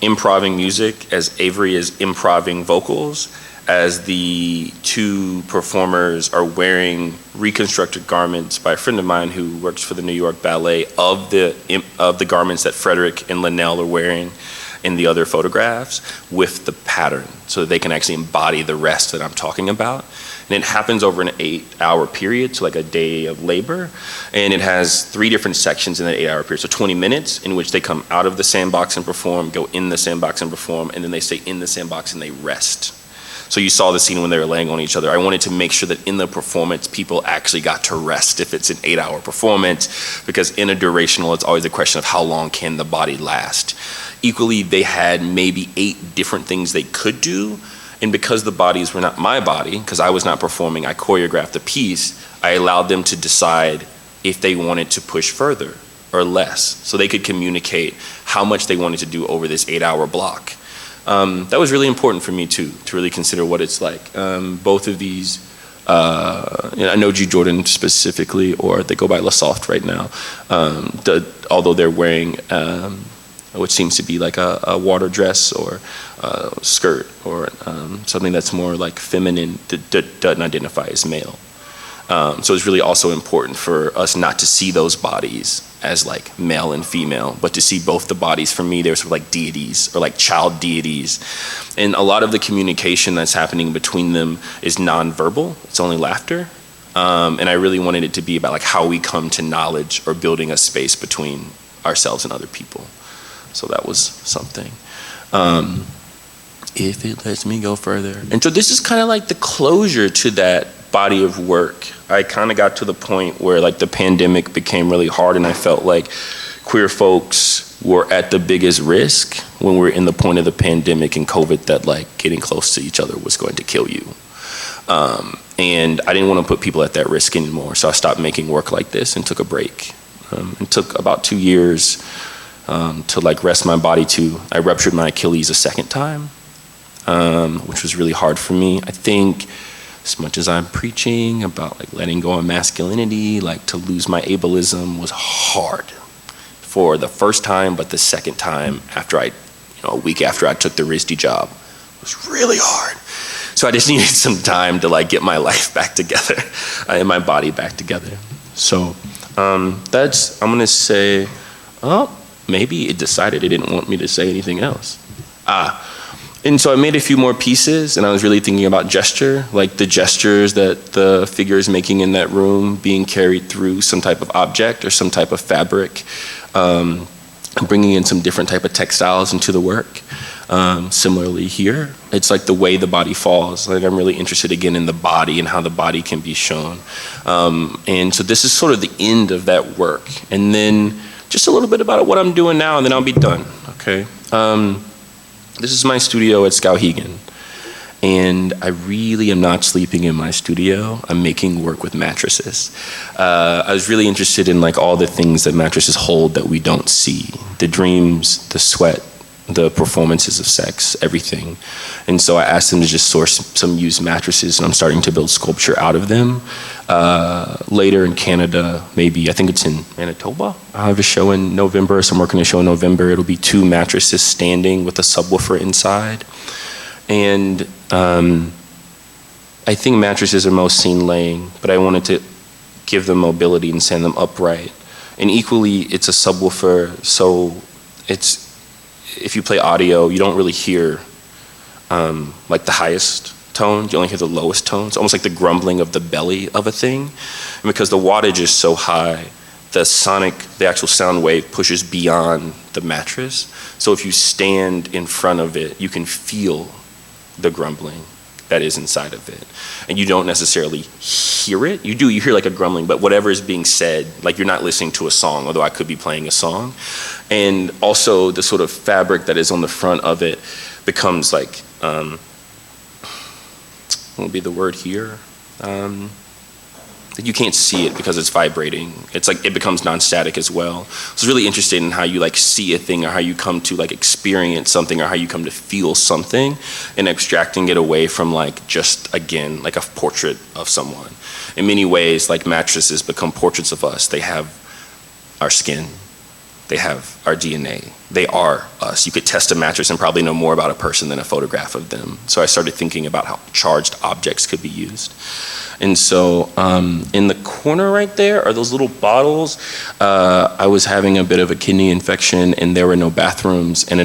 improvising music as Avery is improvising vocals, as the two performers are wearing reconstructed garments by a friend of mine who works for the New York Ballet of the garments that Frederick and Linnell are wearing in the other photographs with the pattern so that they can actually embody the rest that I'm talking about. And it happens over an 8-hour period, so like a day of labor. And it has 3 different sections in that 8-hour period. So 20 minutes in which they come out of the sandbox and perform, go in the sandbox and perform, and then they stay in the sandbox and they rest. So you saw the scene when they were laying on each other. I wanted to make sure that in the performance, people actually got to rest if it's an 8-hour performance, because in a durational, it's always a question of how long can the body last. Equally, they had maybe 8 different things they could do. And because the bodies were not my body, because I was not performing, I choreographed the piece, I allowed them to decide if they wanted to push further or less. So they could communicate how much they wanted to do over this 8-hour block. That was really important for me too, to really consider what it's like. Both of these, I know G. Jordan specifically, or they go by LaSoft right now, although they're wearing what seems to be like a water dress or skirt or something that's more like feminine that doesn't identify as male. So it's really also important for us not to see those bodies as like male and female, but to see both the bodies. For me, they're sort of like deities or like child deities. And a lot of the communication that's happening between them is nonverbal. It's only laughter. And I really wanted it to be about like how we come to knowledge or building a space between ourselves and other people. So that was something. If it lets me go further. And so this is kind of like the closure to that body of work. I kind of got to the point where like the pandemic became really hard, and I felt like queer folks were at the biggest risk when we were in the point of the pandemic and COVID, that like getting close to each other was going to kill you. And I didn't want to put people at that risk anymore, so I stopped making work like this and took a break. It took about 2 years to like rest my body to. I ruptured my Achilles a second time, which was really hard for me. I think as much as I'm preaching about like letting go of masculinity, like to lose my ableism was hard for the first time, but the second time after a week after I took the RISD job, was really hard. So I just needed some time to like get my life back together and my body back together. So I'm gonna say, maybe it decided it didn't want me to say anything else. And so I made a few more pieces, and I was really thinking about gesture, like the gestures that the figure is making in that room being carried through some type of object or some type of fabric, bringing in some different type of textiles into the work. Similarly here, it's like the way the body falls. Like I'm really interested again in the body and how the body can be shown. And so this is sort of the end of that work. And then just a little bit about what I'm doing now, and then I'll be done, okay? This is my studio at Skowhegan. And I really am not sleeping in my studio. I'm making work with mattresses. I was really interested in like all the things that mattresses hold that we don't see. The dreams, the sweat, the performances of sex, everything. And so I asked them to just source some used mattresses, and I'm starting to build sculpture out of them. Later in Canada, maybe, I think it's in Manitoba. I have a show in November, so I'm working a show in November. It'll be 2 mattresses standing with a subwoofer inside. And I think mattresses are most seen laying, but I wanted to give them mobility and stand them upright. And equally, it's a subwoofer, so it's, if you play audio, you don't really hear like the highest tones, you only hear the lowest tones, almost like the grumbling of the belly of a thing. And because the wattage is so high, the actual sound wave pushes beyond the mattress. So if you stand in front of it, you can feel the grumbling that is inside of it. And you don't necessarily hear it. You hear like a grumbling, but whatever is being said, like you're not listening to a song, although I could be playing a song. And also the sort of fabric that is on the front of it becomes like, what would be the word here? You can't see it because it's vibrating. It's like it becomes non-static as well. So it's really interested in how you like see a thing, or how you come to like experience something, or how you come to feel something, and extracting it away from like just, again, like a portrait of someone. In many ways, like mattresses become portraits of us. They have our skin. They have our DNA. They are us. You could test a mattress and probably know more about a person than a photograph of them. So I started thinking about how charged objects could be used. And so in the corner right there are those little bottles. I was having a bit of a kidney infection, and there were no bathrooms, and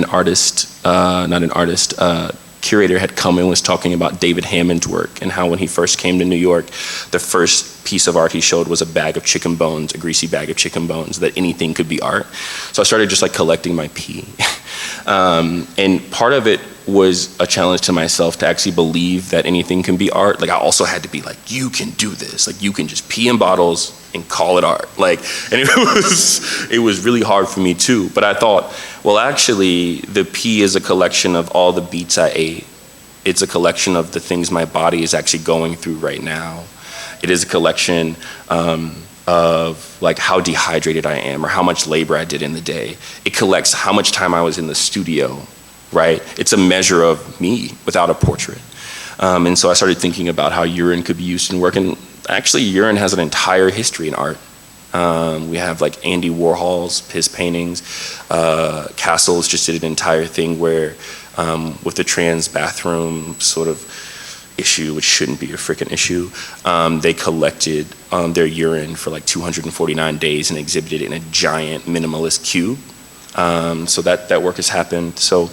curator had come and was talking about David Hammond's work, and how when he first came to New York, the first piece of art he showed was a bag of chicken bones, a greasy bag of chicken bones, that anything could be art. So I started just like collecting my pee. And part of it was a challenge to myself to actually believe that anything can be art. Like I also had to be like, you can do this. Like you can just pee in bottles and call it art. Like, and it was really hard for me too. But I thought, well, actually the pee is a collection of all the beats I ate. It's a collection of the things my body is actually going through right now. It is a collection of like how dehydrated I am, or how much labor I did in the day. It collects how much time I was in the studio, right? It's a measure of me without a portrait. And so I started thinking about how urine could be used in work. And actually urine has an entire history in art. We have like Andy Warhol's, his paintings. Castles just did an entire thing where with the trans bathroom sort of issue, which shouldn't be a freaking issue, they collected their urine for like 249 days and exhibited it in a giant minimalist cube. So that work has happened. So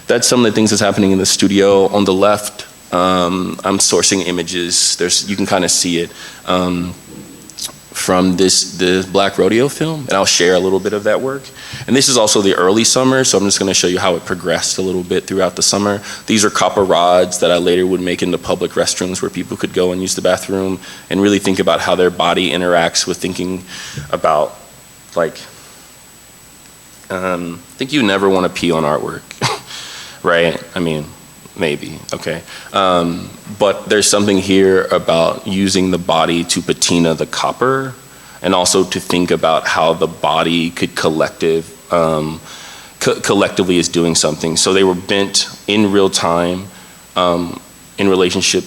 that's some of the things that's happening in the studio. On the left, I'm sourcing images. You can kind of see it from the Black Rodeo film, and I'll share a little bit of that work. And this is also the early summer, so I'm just gonna show you how it progressed a little bit throughout the summer. These are copper rods that I later would make into public restrooms where people could go and use the bathroom and really think about how their body interacts with thinking about, like, I think you never wanna pee on artwork, right? I mean, maybe, okay. But there's something here about using the body to patina the copper and also to think about how the body could collectively is doing something. So they were bent in real time in relationship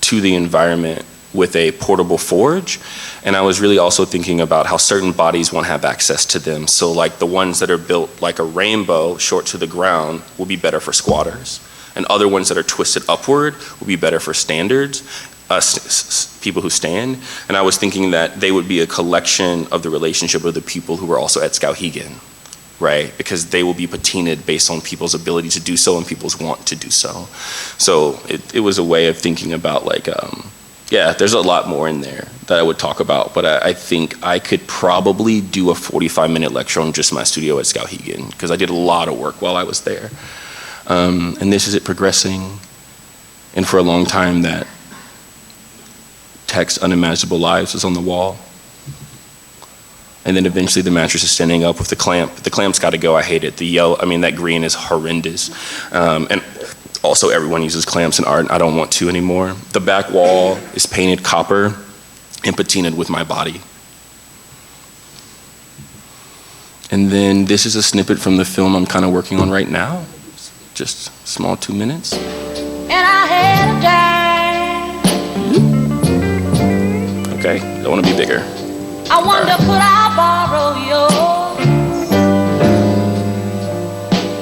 to the environment with a portable forge. And I was really also thinking about how certain bodies won't have access to them. So like the ones that are built like a rainbow short to the ground will be better for squatters. And other ones that are twisted upward will be better for standards, people who stand. And I was thinking that they would be a collection of the relationship of the people who were also at Skowhegan, right? Because they will be patinaed based on people's ability to do so and people's want to do so. So it was a way of thinking about like, yeah, there's a lot more in there that I would talk about, but I think I could probably do a 45-minute lecture on just my studio at Skowhegan, because I did a lot of work while I was there. And this is it progressing. And for a long time, that text, Unimaginable Lives, was on the wall. And then eventually the mattress is standing up with the clamp. The clamp's got to go. I hate it. The yellow, I mean, that green is horrendous. And also everyone uses clamps in art. I don't want to anymore. The back wall is painted copper and patinaed with my body. And then this is a snippet from the film I'm kind of working on right now. Just a small 2 minutes. And I had a dime. Okay, don't want to be bigger. I wonder, could I borrow yours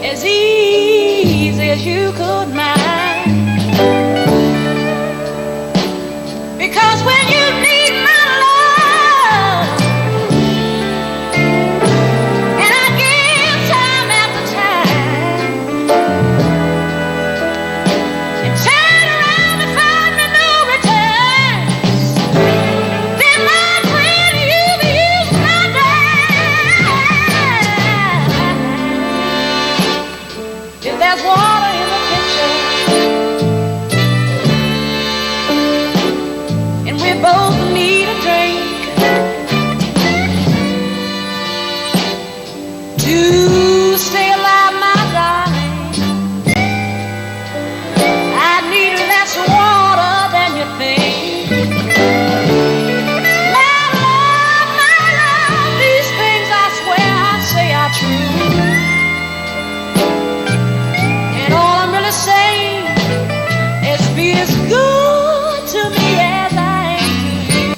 as easy as you could mine? Because when you need my love, and I give time after time, and turn around and find me no return, then my friend, you've used my time. If there's water in the picture, and we both need a drink, to stay alive, my darling, I need less water than you think. My love, these things I swear I say are true. And all I'm really saying is be as good to me as I am to you.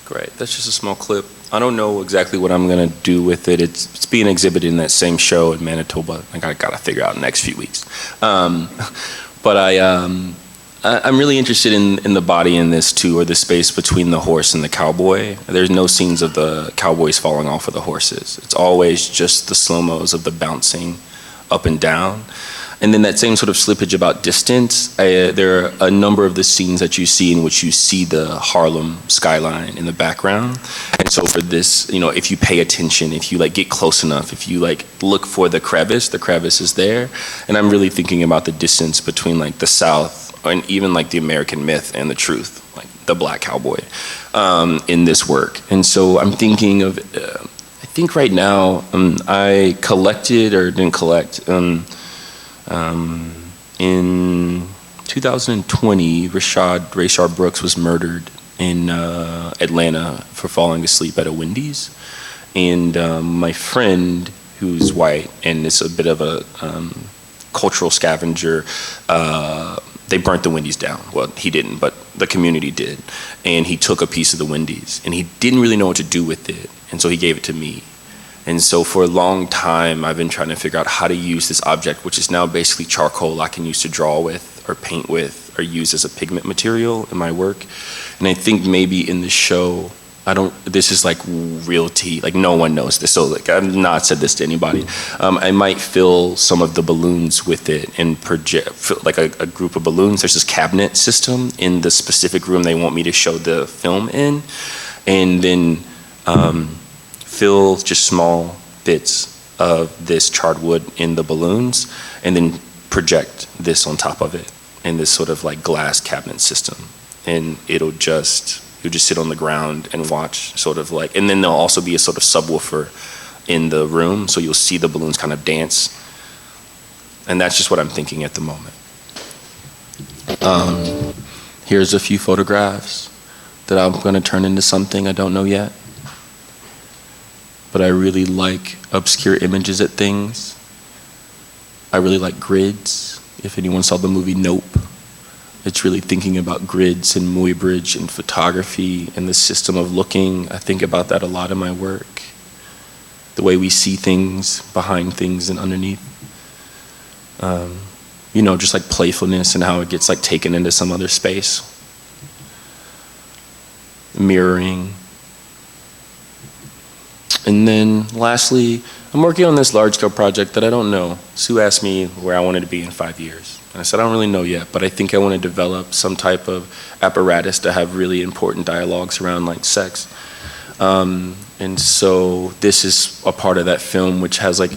Great, that's just a small clip. I don't know exactly what I'm gonna do with it. It's being exhibited in that same show in Manitoba. I gotta figure out in the next few weeks. But I'm really interested in the body in this too, or the space between the horse and the cowboy. There's no scenes of the cowboys falling off of the horses. It's always just the slow-mos of the bouncing up and down. And then that same sort of slippage about distance, there are a number of the scenes that you see in which you see the Harlem skyline in the background. And so for this, you know, if you pay attention, if you like get close enough, if you like look for the crevice is there. And I'm really thinking about the distance between like the South and even like the American myth and the truth, like the black cowboy in this work. And so I'm thinking of, I think right now I collected or didn't collect, in 2020, Rayshard Brooks was murdered in Atlanta for falling asleep at a Wendy's. And my friend, who's white and is a bit of a cultural scavenger, they burnt the Wendy's down. Well, he didn't, but the community did. And he took a piece of the Wendy's and he didn't really know what to do with it. And so he gave it to me. And so for a long time, I've been trying to figure out how to use this object, which is now basically charcoal I can use to draw with or paint with or use as a pigment material in my work. And I think maybe in the show, this is like realty, like no one knows this. So like I've not said this to anybody. I might fill some of the balloons with it and project, like a group of balloons. There's this cabinet system in the specific room they want me to show the film in. And then, fill just small bits of this charred wood in the balloons and then project this on top of it in this sort of like glass cabinet system. And you'll just sit on the ground and watch sort of like, and then there'll also be a sort of subwoofer in the room. So you'll see the balloons kind of dance. And that's just what I'm thinking at the moment. Here's a few photographs that I'm gonna turn into something I don't know yet. but I really like obscure images at things. I really like grids. If anyone saw the movie Nope, it's really thinking about grids and Muybridge and photography and the system of looking. I think about that a lot in my work. The way we see things, behind things and underneath. You know, just like playfulness and how it gets like taken into some other space. Mirroring. And then lastly, I'm working on this large scale project that I don't know. Sue asked me where I wanted to be in 5 years. And I said, I don't really know yet, but I think I want to develop some type of apparatus to have really important dialogues around like sex. And so this is a part of that film, which has like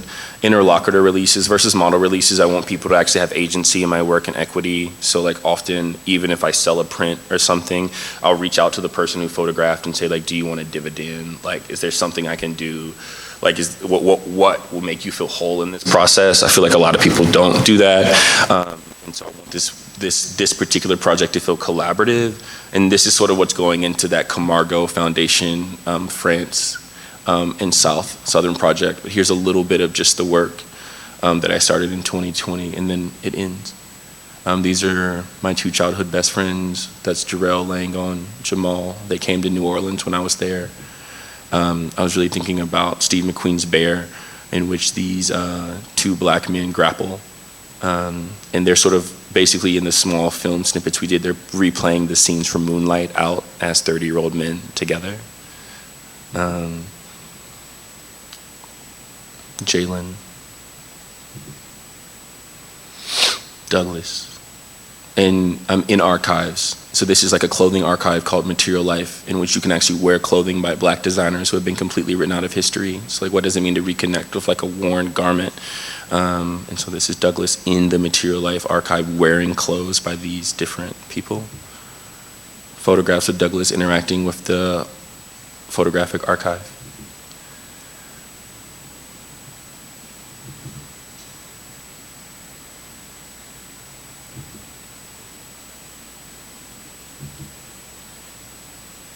interlocutor releases versus model releases. I want people to actually have agency in my work and equity. So like often, even if I sell a print or something, I'll reach out to the person who photographed and say like, do you want a dividend? Like, is there something I can do? Like, what will make you feel whole in this process? I feel like a lot of people don't do that. And so I want this particular project to feel collaborative. And this is sort of what's going into that Camargo Foundation, France, and Southern project. But here's a little bit of just the work that I started in 2020, and then it ends. These are my two childhood best friends. That's Jarrell Langon, Jamal. They came to New Orleans when I was there. I was really thinking about Steve McQueen's Bear, in which these two black men grapple. And they're sort of basically in the small film snippets we did, they're replaying the scenes from Moonlight out as 30-year-old men together. Jalen, Douglas, and I'm in archives. So this is like a clothing archive called Material Life, in which you can actually wear clothing by black designers who have been completely written out of history. So like, what does it mean to reconnect with like a worn garment? And so this is Douglas in the Material Life archive wearing clothes by these different people. Photographs of Douglas interacting with the photographic archive.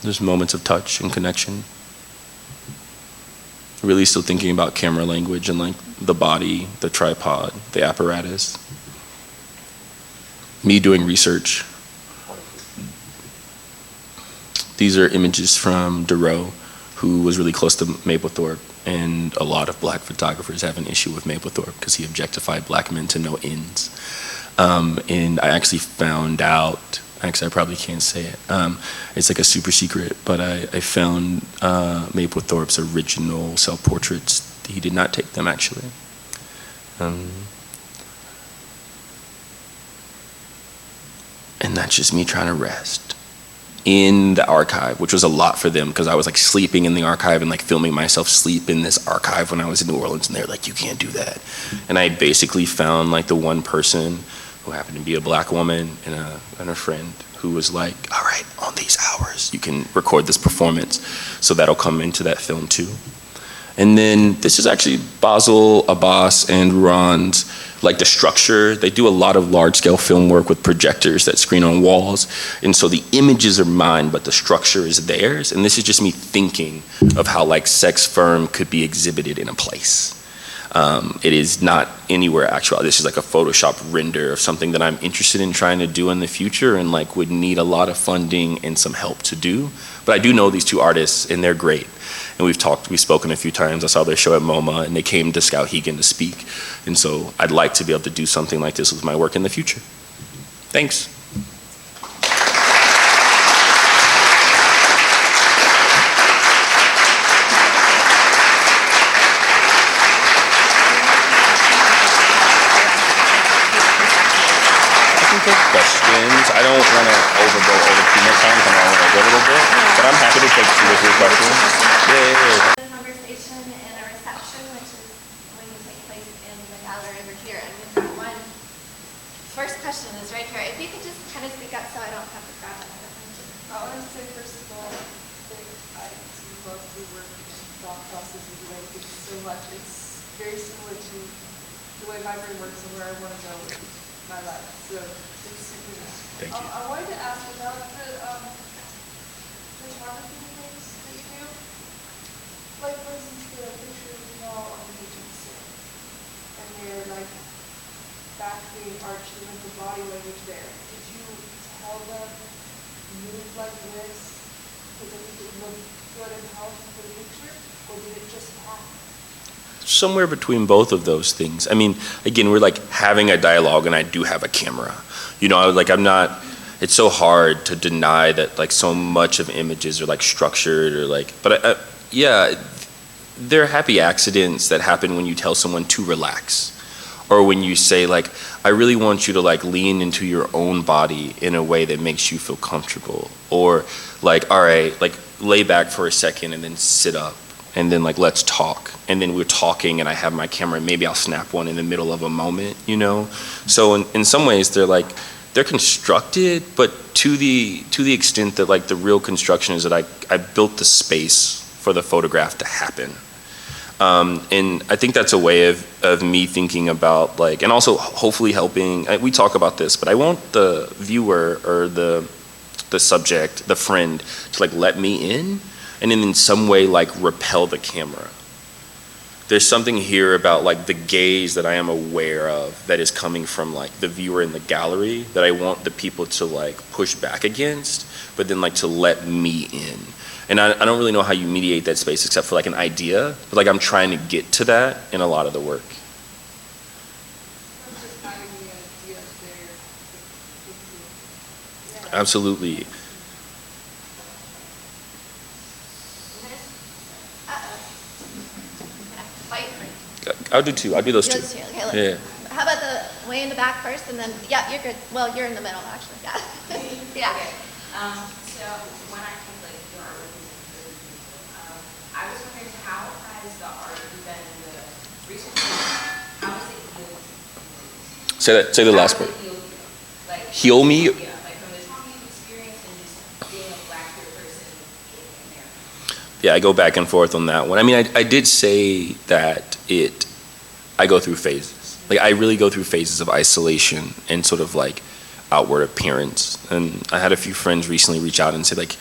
There's moments of touch and connection. Really still thinking about camera language and like the body, the tripod, the apparatus. Me doing research. These are images from Rhode, who was really close to Mapplethorpe, and a lot of black photographers have an issue with Mapplethorpe because he objectified black men to no ends. And I actually found out, actually I probably can't say it, it's like a super secret, but I found Mapplethorpe's original self-portraits. He did not take them actually. And that's just me trying to rest in the archive, which was a lot for them because I was like sleeping in the archive and like filming myself sleep in this archive when I was in New Orleans, and they're like, you can't do that. And I basically found like the one person who happened to be a black woman and a friend who was like, all right, on these hours, you can record this performance. So that'll come into that film too. And then this is actually Basil, Abbas, and Ron's, like the structure. They do a lot of large scale film work with projectors that screen on walls. And so the images are mine, but the structure is theirs. And this is just me thinking of how like Sex Firm could be exhibited in a place. It is not anywhere actual. This is like a Photoshop render of something that I'm interested in trying to do in the future and like would need a lot of funding and some help to do. But I do know these two artists and they're great. And we've spoken a few times. I saw their show at MoMA and they came to Skowhegan to speak. And so I'd like to be able to do something like this with my work in the future. Thanks. Questions. I don't want to overgo over too much time, because I want to go a little bit, but I'm happy to take 2 or 3 questions. Yeah. A conversation and a reception, which is going to take place in the gallery over here. And we've got one. First question is right here. If you could just kind of speak up so I don't have to grab it. I want to say, first of all, I love your work and thought process and the way you do so much. It's very similar to the way my brain works and where I want to go with my life. So it's super nice. Thank you. I wanted to ask about the photography things that you do. Like, for instance, the acting art treatment for body language there. Did you tell them move like this because I think it looked good and powerful for the picture, or did it just happen? Somewhere between both of those things. I mean, again, we're like having a dialogue, and I do have a camera. You know, I'm not. It's so hard to deny that like so much of images are like structured or like. But yeah, there are happy accidents that happen when you tell someone to relax, or when you say like, I really want you to like lean into your own body in a way that makes you feel comfortable, or like, all right, like lay back for a second and then sit up. And then like, let's talk. And then we're talking and I have my camera and maybe I'll snap one in the middle of a moment, you know? So in some ways they're constructed, but to the extent that like the real construction is that I built the space for the photograph to happen. And I think that's a way of me thinking about like, and also hopefully helping, we talk about this, but I want the viewer or the subject, the friend, to like let me in. And then in some way like repel the camera. There's something here about like the gaze that I am aware of that is coming from like the viewer in the gallery that I want the people to like push back against, but then like to let me in. And I don't really know how you mediate that space except for like an idea, but like I'm trying to get to that in a lot of the work. Just having the idea there. Yeah. Absolutely. I'll do two. I'll do those two. Okay, look. Yeah. How about the way in the back first, and then, yeah, you're good. Well, you're in the middle, actually, yeah. Yeah. Okay. So when I think like your art I was wondering how has the art been in the recent years, how has it healed? Say the last part. Like, Heal me? Yeah, like from the trauma you've experienced and just being a black queer person in America. Yeah, I go back and forth on that one. I mean, I did say that I go through phases. Like, I really go through phases of isolation and sort of like outward appearance. And I had a few friends recently reach out and say like,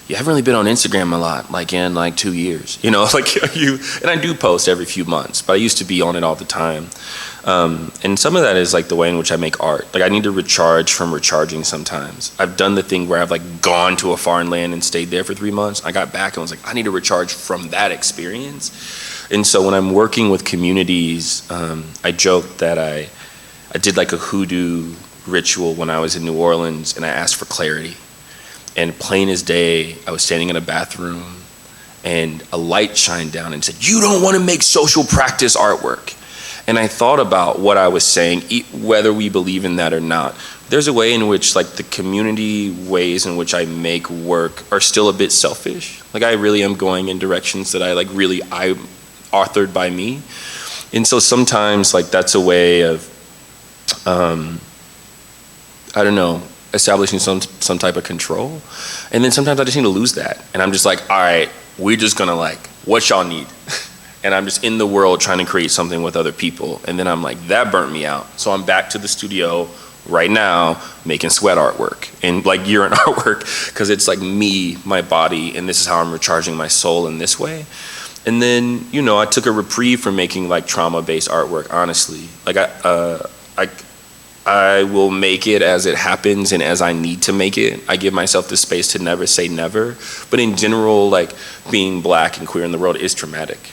you haven't really been on Instagram a lot, like in like 2 years, you know, like and I do post every few months, but I used to be on it all the time. And some of that is like the way in which I make art. Like I need to recharge from recharging sometimes. I've done the thing where I've like gone to a foreign land and stayed there for 3 months. I got back and was like, I need to recharge from that experience. And so when I'm working with communities, I joke that I did like a hoodoo ritual when I was in New Orleans and I asked for clarity. And plain as day, I was standing in a bathroom and a light shined down and said, you don't want to make social practice artwork. And I thought about what I was saying, whether we believe in that or not. There's a way in which like the community ways in which I make work are still a bit selfish. Like I really am going in directions that I authored by me. And so sometimes like that's a way of, I don't know, establishing some type of control. And then sometimes I just need to lose that. And I'm just like, all right, we're just gonna like, what y'all need? And I'm just in the world trying to create something with other people. And then I'm like, that burnt me out. So I'm back to the studio right now making sweat artwork and like urine artwork, because it's like me, my body, and this is how I'm recharging my soul in this way. And then, you know, I took a reprieve from making like trauma-based artwork, honestly. Like I will make it as it happens and as I need to make it. I give myself the space to never say never. But in general, like being black and queer in the world is traumatic,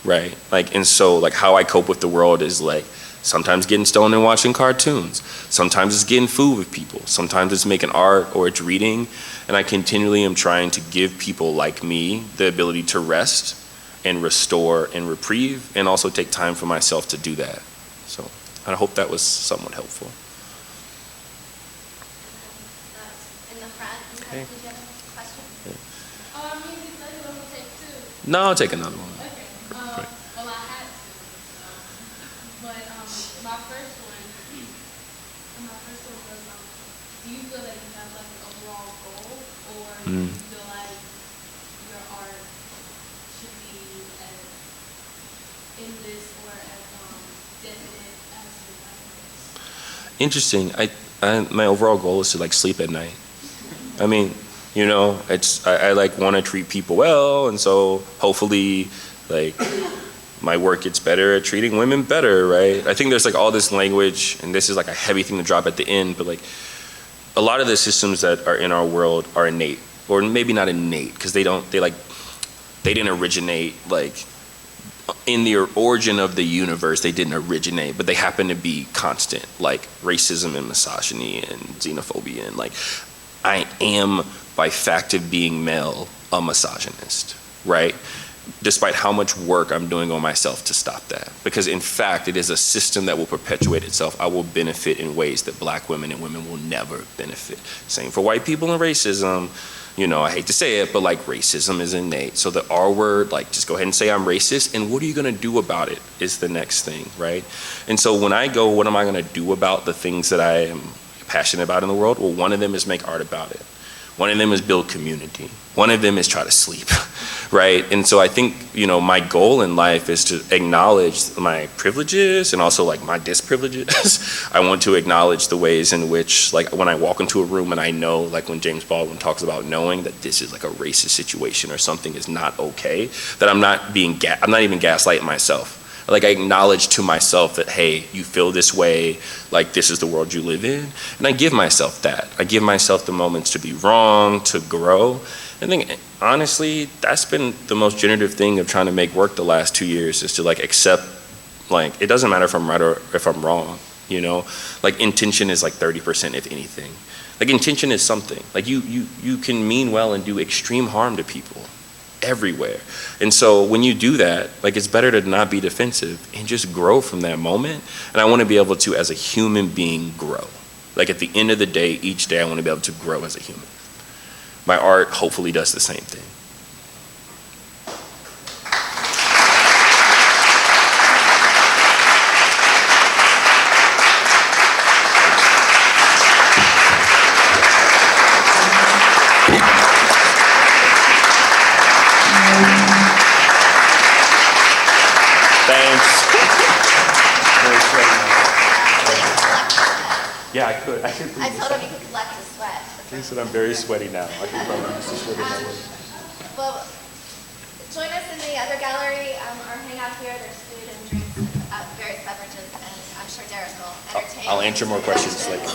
right? Like, and so like how I cope with the world is like sometimes getting stoned and watching cartoons. Sometimes it's getting food with people. Sometimes it's making art or it's reading. And I continually am trying to give people like me the ability to rest and restore and reprieve, and also take time for myself to do that. So I hope that was somewhat helpful. In the front, did you have a question? You said you want to take two. No, I'll take another one. Okay. Well, I had to. But my first one was, do you feel that you have like an overall goal, or do you feel like your art should be as in this or as definite as your life? Interesting. My overall goal is to like sleep at night. I mean, you know, I like want to treat people well, and so hopefully, like, my work gets better at treating women better, right? I think there's like all this language, and this is like a heavy thing to drop at the end, but like a lot of the systems that are in our world are innate, or maybe not innate, because they didn't originate like in the origin of the universe, they didn't originate, but they happen to be constant, like racism and misogyny and xenophobia. And like, I am, by fact of being male, a misogynist, right? Despite how much work I'm doing on myself to stop that. Because in fact, it is a system that will perpetuate itself. I will benefit in ways that black women and women will never benefit. Same for white people and racism. You know, I hate to say it, but like racism is innate. So the R word, like just go ahead and say I'm racist, and what are you gonna do about it is the next thing, right? And so when I go, what am I gonna do about the things that I am passionate about in the world? Well, one of them is make art about it. One of them is build community. One of them is try to sleep, right? And so I think, you know, my goal in life is to acknowledge my privileges and also like my disprivileges. I want to acknowledge the ways in which, like when I walk into a room and I know, like when James Baldwin talks about knowing that this is like a racist situation or something is not okay, that I'm not even gaslighting myself. Like I acknowledge to myself that, hey, you feel this way, like this is the world you live in. And I give myself that. I give myself the moments to be wrong, to grow. I think, honestly, that's been the most generative thing of trying to make work the last 2 years, is to like accept, like, it doesn't matter if I'm right or if I'm wrong, you know? Like intention is like 30% if anything. Like intention is something. Like you can mean well and do extreme harm to people everywhere. And so when you do that, like it's better to not be defensive and just grow from that moment. And I want to be able to, as a human being, grow. Like at the end of the day, each day I want to be able to grow as a human. My art hopefully does the same thing. Yeah, I could. I told him you could collect the sweat. He said I'm very sweaty now. I can probably use the sweat in my way. Well, join us in the other gallery or hang out here. There's food and drinks, various beverages, and I'm sure Derrick will entertain. I'll answer more questions later.